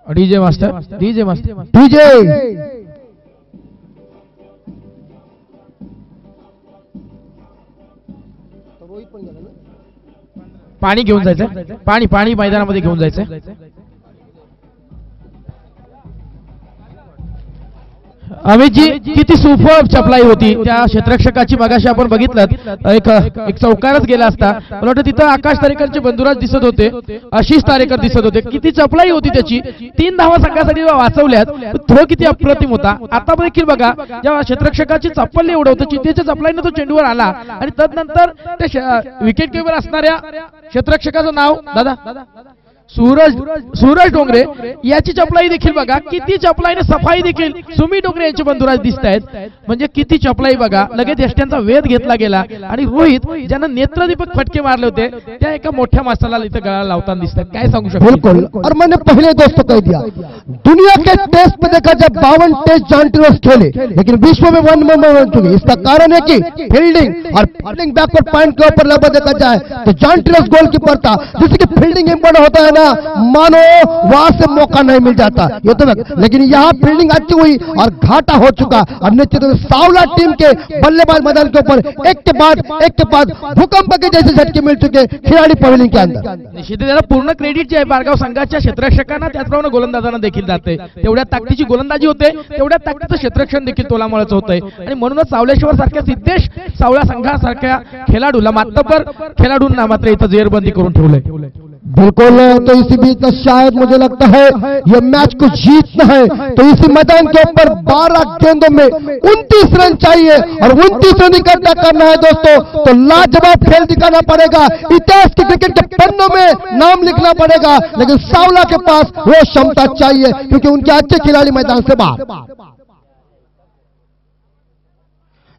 DJ master, DJ master, DJ पाणी घेऊन जायचं, पाणी मैदानामध्ये घेऊन जायचं। अमितजी किती सुपर चपलाई होती त्या क्षेत्ररक्षकाची, मगाशी आपण बघितलं एक चौकारच गेला असता, मला वाटतं तिथं आकाश तारेकरचे बंधुराज दिसत होते, आशिष तारेकर दिसत होते, किती चपलाई होती त्याची। 3 धावा संघासाठी वाचवल्यात, थ्रो किती अप्रतिम होता। आता देखील बघा जेव्हा क्षेत्ररक्षकाची चप्पल एवढं होतं, चिंतेच्या चपलाईने तो चेंडूवर आला आणि तदनंतर त्या विकेट किपर असणाऱ्या क्षेत्ररक्षकाचं नाव दादा सूरज डोंगरे याची चपलाई देखील बघा, किती चपलाईने सफाई देखील सुमी डोंगरे यांचे बंधुराज दिसत आहेत, म्हणजे किती चपलाई बघा। लगेच यष्ट्यांचा वेध घेतला गेला आणि रोहित ज्यांना नेत्रदीपक फटके मारले होते त्या एका मोठ्या मास्तराला इथं गळा लावताना दिसतात। काय सांगू शकतो? बिल्कुल, और मैंने पहले दोस्तों कह दिया, दुनिया के टेस्ट में देखा जब 52 टेस्ट जॉन टिरोस खेले, लेकिन विश्व में 1 नंबर बन चुके। इसका कारण है कि फील्डिंग और फील्डिंग बैकवर्ड पॉइंट के ऊपर लगभग देखा जाए तो जॉन टिरोस गोलकीपर था, जिससे कि फील्डिंग इंपॉर्टेंट होता है ना, मानो वहां से मौका नहीं मिल जाता ये तो, लेकिन यहां फील्डिंग अच्छी हुई और घाटा हो चुका। और निश्चित रूप से सांवला टीम के बल्लेबाज मैदान के ऊपर एक के बाद भूकंप के जैसे झटके मिल चुके खिलाड़ी पवेलियन के अंदर। निश्चित त्याला पूर्ण क्रेडिट जे आहे बारगाव संघाच्या क्षेत्ररक्षकांना, त्याचप्रमाणे गोलंदाजांना देखील जाते। तेवढ्या ताकदीची गोलंदाजी होते, तेवढ्या ताकदीचं क्षेत्ररक्षण देखील तोलामोलाचं होतंय आणि म्हणूनच सावलेश्वर सारख्या सिद्धेश सावळा संघासारख्या खेळाडूला, मातब्बर खेळाडूंना मात्र इथं जेरबंदी करून ठेवलंय। बिल्कुल, तो इसी बीच शायद मुझे लगता है ये मैच को जीतना है तो इसी मैदान के ऊपर 12 गेंदों में 29 रन चाहिए और 29 रन इकट्ठा करना है दोस्तों, तो लाजवाब खेल दिखाना पड़ेगा, इतिहास के क्रिकेट के पन्नों में नाम लिखना पड़ेगा। लेकिन सांवला के पास वो क्षमता चाहिए क्योंकि उनके अच्छे खिलाड़ी मैदान से बाहर।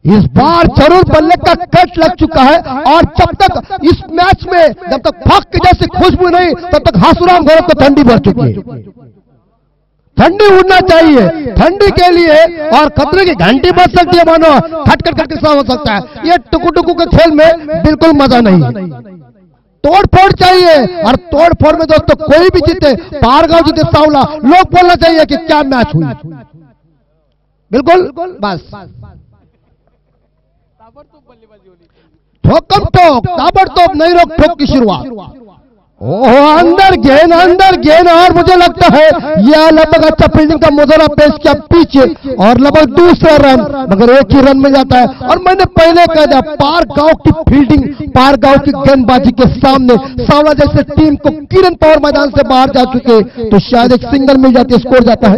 इस बार जरूर बल्ले का कट लग चुका है और जब तक इस मैच में जब तक फाक की जैसी खुशबू नहीं तब तक हासुराम गौरव को ठंडी भर चुकी है। ठंडी उड़ना चाहिए, ठंडी के लिए और खतरे की घंटी बज सकती है, मानो खटखट खटखट सा हो सकता है। ये टुकु टुकु के खेल में बिल्कुल मजा नहीं है, तोड़ फोड़ चाहिए। और तोड़ फोड़ में दोस्तों कोई भी जीते, पारगांव जीते सावला, लोग बोलना चाहिए कि क्या मैच हुई। बिल्कुल बस ठोकम ठोक ताबड़तोब, नहीं रोक ठोक की शुरुआत। ओह अंदर गेंद और मुझे लगता है यह लगभग अच्छा फील्डिंग का मुजरा पेश किया पीछे और लगभग दूसरा रन, मगर एक ही रन में जाता है। और मैंने पहले कह दिया पारगांव की फील्डिंग, पारगांव की गेंदबाजी के सामने सावला जैसे टीम को किरण पवार मैदान से बाहर जा चुके तो शायद एक सिंगल मिल जाती है, स्कोर जाता है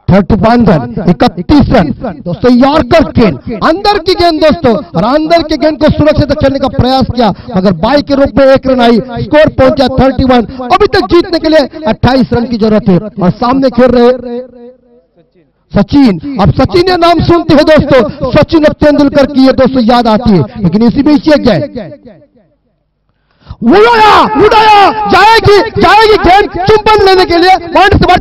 31 रन, 31 रन दोस्तों। यॉर्कर गेंद, अंदर की गेंद दोस्तों, और अंदर की गेंद को सुरक्षित खेलने का प्रयास किया मगर बाई के रूप में 1 रन आई, स्कोर पहुंचा 31। अभी तक जीतने के लिए 28 रन की जरूरत है। और सामने खेल रहे सचिन। अब सचिन ये नाम सुनते हैं दोस्तों, सचिन तेंदुलकर की ये दोस्तों याद आती है, लेकिन इसी बीच ये उड़ाया जाएगी गेंद चुंबन लेने के लिए पॉइंट से बढ़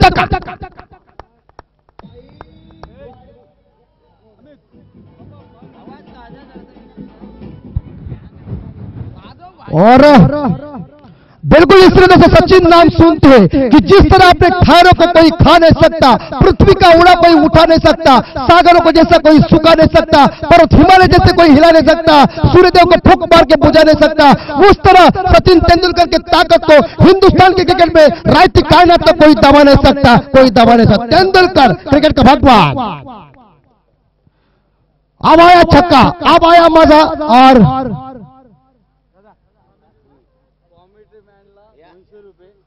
और बिल्कुल इस तरह से सचिन नाम सुनते हैं कि जिस तरह अपने खानों को कोई खा नहीं सकता, पृथ्वी का उड़ा कोई उठा नहीं सकता, सागरों को जैसा कोई सुखा नहीं सकता, पर्वत हिमालय जैसे कोई हिला नहीं सकता, सूर्यदेव को फूंक मार के बुझा नहीं सकता, उस तरह सचिन तेंदुलकर की ताकत को हिंदुस्तान के क्रिकेट में रायती कायनात को कोई दबा नहीं सकता, कोई दबा नहीं सकता। तेंदुलकर क्रिकेट का भगवान। अब आया छक्का, अब आया मजा। और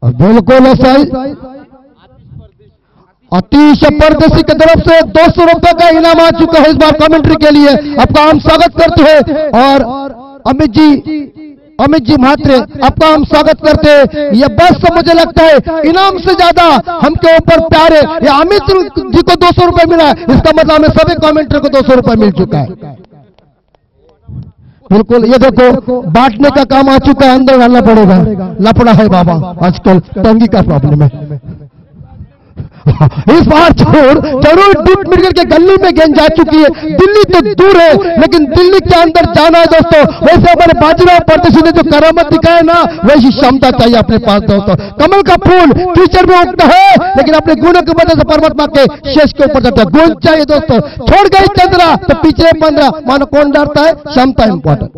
बिल्कुल सही, आतिश परदेसी की तरफ से 200 रुपए का इनाम आ चुका है इस बार कमेंट्री के लिए। आपका हम स्वागत करते हैं। और अमित जी म्हात्रे, आपका हम स्वागत करते हैं। ये बस मुझे लगता है इनाम से ज्यादा हमके ऊपर प्यार है। ये अमित जी को 200 रुपए मिला है, इसका मतलब हमें सभी कमेंट्री को 200 रुपए मिल चुका है। बिल्कुल ये देखो बांटने का काम आ चुका है, अंदर डालना पड़ेगा, लफड़ा है बाबा आजकल, तंगी का प्रॉब्लम है। इस बार जरूर डीप मिडल के गली में गेंद जा चुकी है। दिल्ली तो दूर है लेकिन दिल्ली के अंदर जाना है दोस्तों। वैसे हमारे बाजीराव परदेसी ने जो करामत दिखाया ना, वैसी क्षमता चाहिए अपने पास दोस्तों। कमल का फूल कीचड़ में उगता है लेकिन अपने गुणों की वजह से परमात्मा के शेष के ऊपर जाता है। गुण चाहिए दोस्तों। छोड़ गई 15 तो पीछे 15, मानो कौन डरता है? क्षमता इंपॉर्टेंट।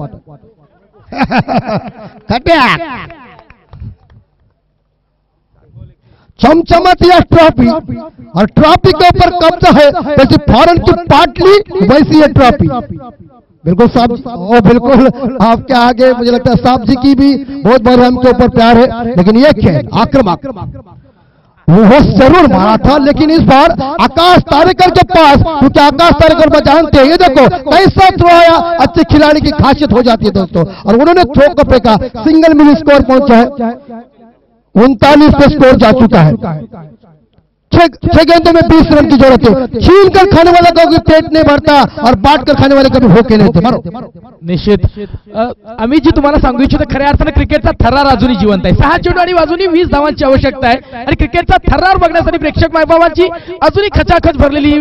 चमचमाती है ट्रॉफी, और ट्रॉफी के ऊपर कब्जा है जैसे फॉरेन की पाटली वैसी है ट्रॉफी। बिल्कुल साहब, ओ बिल्कुल आपके आगे मुझे लगता है साहब जी की भी बहुत बड़े हमके ऊपर प्यार है। लेकिन ये खेल आक्रामक वो जरूर मारा था, लेकिन इस बार आकाश तारेकर के पास, क्योंकि आकाश तारेकर में जानते हैं, ये देखो कैसा थ्रो आया, अच्छे खिलाड़ी की खासियत हो जाती है दोस्तों। और उन्होंने थ्रो को फेंका, सिंगल मिल स्कोर पहुंचा है, 39 पे स्कोर जा चुका है। 6 गेंदों में 20 रन की जरूरत है। छीन कर खाने वाला का पेट नहीं भरता और बांट कर खाने वाले कभी भूखे नहीं होते। मारो निश्चित अमित जी, तुम्हाला सांगू इच्छितो, खऱ्या अर्थानं क्रिकेटचा थरार अजूनही जिवंत आहे। 6 चेंडू आणि बाजूनी 20 धावांची आवश्यकता आहे आणि क्रिकेटचा थरार बघण्यासाठी प्रेक्षक मायबाबांची अजूनही खचाखच भरलेली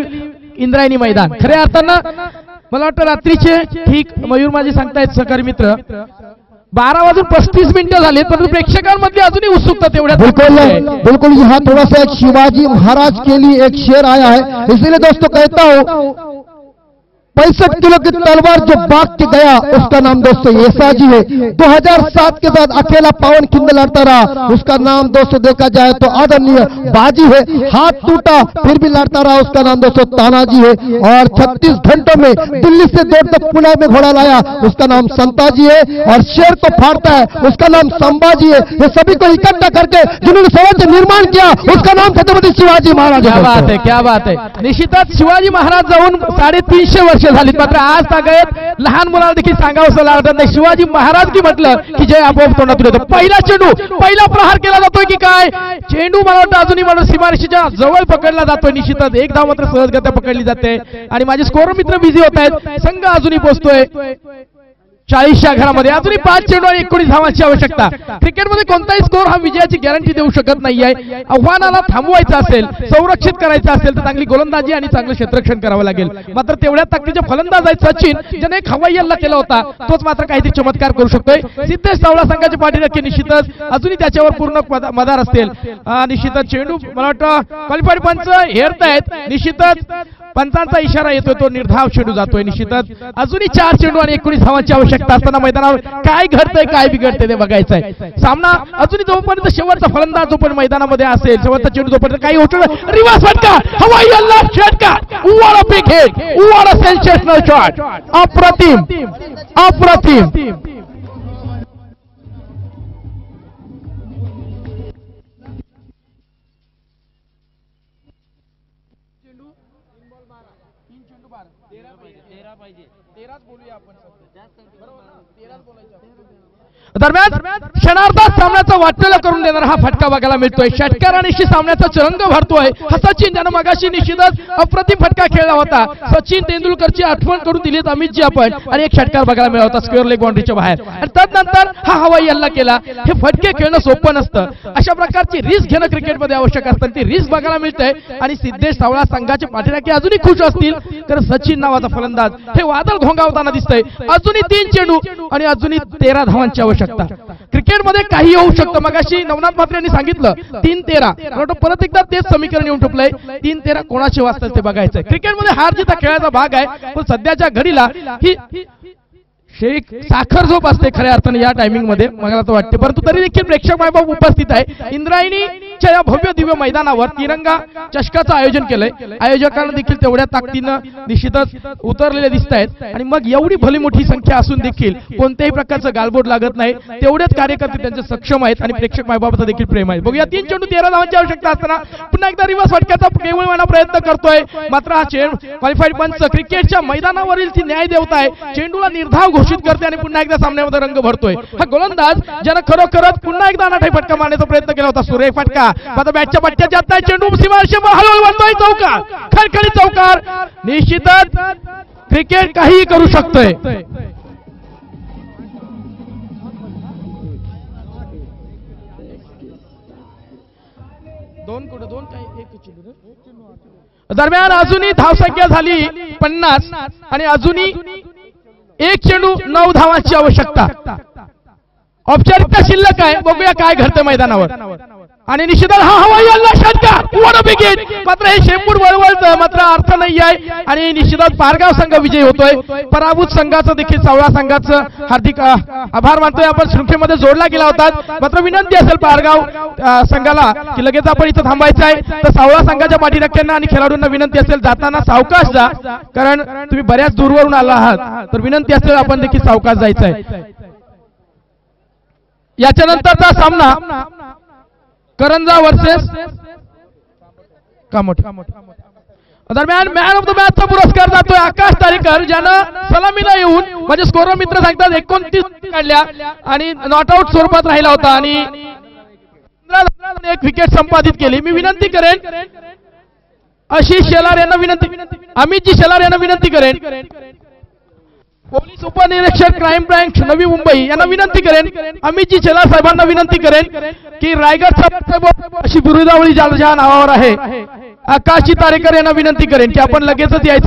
इंद्रायणी मैदान। खऱ्या अर्थानं मला वाटतं रात्रीचे ठीक मयूर माझे सांगतायत सहकारी मित्र 12:35 झाले, परंतु प्रेक्षकांमध्ये अजूनही उत्सुकता तेवढ्या। बिल्कुल यहाँ थोड़ा सा एक शिवाजी महाराज के लिए एक शेर आया है, इसलिए दोस्तों कहता हूँ 65 किलो की तलवार जो बाग के गया उसका नाम दोस्तों ऐसा जी है। 2007 के साथ अकेला पावन खिंड लड़ता रहा, उसका नाम दोस्तों देखा जाए तो आदरणीय बाजी है। हाथ टूटा फिर भी लड़ता रहा, उसका नाम दोस्तों तानाजी है। और 36 घंटों में दिल्ली से दौड़कर पुणे में घोड़ा लाया, उसका नाम संताजी है। और शेर को फाड़ता है, उसका नाम संभाजी है। ये सभी को इकट्ठा करके जिन्होंने स्वराज्य निर्माण किया, उसका नाम छत्रपति शिवाजी महाराज। क्या बात है, क्या बात है। निश्चितच शिवाजी महाराज जाऊन 350 वर्ष झाली, मात्र आज तागत लहान मुलांना देखील सांगावंसं लागत नाही। शिवाजी महाराज की म्हटलं की जय आपोआप तोंडातून येतो। पहिला चेंडू, पहिला प्रहार केला जातोय की काय? चेंडू मला वाटतं अजूनही माणूस सीमारेषेच्या जवळ पकडला जातोय। निश्चितच एक धाव मात्र सहजगत्या पकडली जाते आणि माझे स्कोर मित्र बिझी होत आहेत। संघ अजूनही पोहोचतोय 40च्या घरामध्ये अजूनही 5 चेंडू आणि 19 धावांची आवश्यकता. क्रिकेटमध्ये कोणताही स्कोर हा विजयाची गॅरंटी देऊ शकत नाहीये. आव्हानाला थांबवायचं असेल, संरक्षित करायचं असेल तर चांगली गोलंदाजी आणि चांगलं क्षेत्ररक्षण करावं लागेल. मात्र तेवढ्या ताकदीचे फलंदाज आहेत सचिन, ज्याने एक हवाई हल्ला केला होता, तोच मात्र काहीतरी चमत्कार करू शकतोय. सिद्धेश सावळा संघाचे पाठीराखे निश्चितच अजूनही त्याच्यावर पूर्ण मदार असतील. निश्चितच चेंडू मला वाटतं क्वालिफाईड पंच हेरतायत. निश्चितच पंचांचा इशारा येतोय, तो निर्धाव चेंडू जातोय. निश्चितच अजूनही 4 चेंडू आणि 19 धावांची आवश्यकता असताना मैदानावर काय घडतंय काय बिघडतंय ते बघायचंय. सामना अजूनही जोपर्यंत शेवटचा फलंदाज जोपर्यंत मैदानामध्ये असेल, शेवटचा चेंडू जोपर्यंत काही होत रिवर्स फटका, हवाई हल्ला, षटकार, what a big hit, what a sensational shot, अप्रतिम अप्रतिम. दरम्यान क्षणार्धात सामन्याचा वाटलेला करून देणारा हा फटका बघायला मिळतोय. षटकारानिशी सामन्याचा रंग भरतोय. हा सचिन ज्यानं मगाशी निश्चितच अप्रतिम फटका खेळला होता. सचिन तेंडुलकरची आठवण करून दिलीत अमितजी आपण, आणि एक षटकार बघायला मिळाला होता स्क्वेअर लेग बाउंड्रीच्या बाहेर, आणि त्यानंतर हा हवाई हल्ला केला. हे फटके खेळणं सोपं नसतं. अशा प्रकारची रिस्क घेणं क्रिकेटमध्ये आवश्यक असतं, ती रिस्क बघायला मिळते. आणि सिद्धेश सावळा संघाचे पाठीराखे अजूनही खुश असतील, कारण सचिन नावाचा फलंदाज हे वादळ घोंगावताना दिसतंय. अजूनही 3 चेंडू आणि अजूनही 13 धावांची आवश्यकता. क्रिकेटमध्ये काही होऊ शकतं. मगाशी नवनाथ म्हात्रे यांनी सांगितलं 3-13, परत एकदा तेच समीकरण येऊन ठोपलंय. 3-13 कोणाचे वाचतात ते बघायचंय. क्रिकेटमध्ये हार जीत हा खेळाचा भाग आहे, पण सध्याच्या घडीला ही शेख साखर झोप असते खऱ्या अर्थाने या टायमिंग मध्ये मला तर वाटते. परंतु तरी देखील प्रेक्षक मायबाप उपस्थित आहे. इंद्रायणीच्या या भव्य दिव्य मैदानावर तिरंगा चषकाचं आयोजन केलंय. आयोजकांना देखील तेवढ्या ताकदीनं निश्चितच उतरलेले दिसत आहेत. आणि मग एवढी भली मोठी संख्या असून देखील कोणत्याही प्रकारचं गालबोट लागत नाही. तेवढेच कार्यकर्ते त्यांचे सक्षम आहेत आणि प्रेक्षक मायबापाचं देखील प्रेम आहे. बघूया 3 चेंडू 13 धावांची आवश्यकता असताना पुन्हा एकदा रिवर्स फटक्याचा केवळवाना प्रयत्न करतोय. मात्र हा क्वालिफाईड पंच क्रिकेटच्या मैदानावरील ती न्याय देवता आहे. चेंडूला निर्धाव घोषित करते आणि पुन्हा एकदा सामन्यामध्ये रंग भरतोय. हा गोलंदाज ज्यानं खरोखरच पुन्हा एकदा अनाठाई फटका मारण्याचा प्रयत्न केला होता. सुरेख फटका, आता बॅटच्या पट्ट्यात जात नाही. चेंडू सीमारेषेवर हळूहळू बनतोय. चौकार, खळखळीत चौकार. निश्चितच क्रिकेट काहीही करू शकतोय. दरम्यान अजूनही धावसंख्या झाली 50 आणि अजूनही 1 चेंडू 9 धावांची आवश्यकता. औपचारिकता शिल्लक आहे. बघूया काय घडतं मैदानावर. आणि निश्चितच हा हवाई हल्ला, षटकार, what a big hit. मात्र हे शेपूट वळवळतं, मात्र अर्थ नाही आहे. आणि निश्चितच पारगाव संघ विजयी होतोय. पराभूत संघाचं देखील सावळा संघाचं हार्दिक आभार मानतोय. आपण शृंखलेमध्ये जोडला गेला होता. मात्र विनंती असेल पारगाव संघाला की लगेच आपण इथं थांबायचं आहे. तर सावळा संघाच्या पाठीराख्यांना आणि खेळाडूंना विनंती असेल जाताना सावकाश जा, कारण तुम्ही बऱ्याच दूरवरून आला आहात. तर विनंती असेल आपण देखील सावकाश जायचं आहे. याच्यानंतरचा सामना करंजा वर्सेस कामोठे. दरम्यान मॅन ऑफ द मॅचचा पुरस्कार जातोय आकाश तारेकर, ज्यानं सलामीला येऊन म्हणजे स्कोरर मित्र सांगतात 29 काढल्या आणि नॉट आउट स्वरूपात राहिला होता आणि 1 विकेट संपादित केली. मी विनंती करेन आशिष शेलार यांना विनंती, अमितजी शेलार यांना विनंती करेन, पोलीस उपनिरीक्षक क्राईम ब्रँच नवी मुंबई यांना विनंती करेन, अमितजी शेलार साहेबांना विनंती करेन की रायगड अशी बिरुदावळी ज्या नावावर आहे आकाशजी तारेकर यांना विनंती करेन की आपण लगेचच यायचं.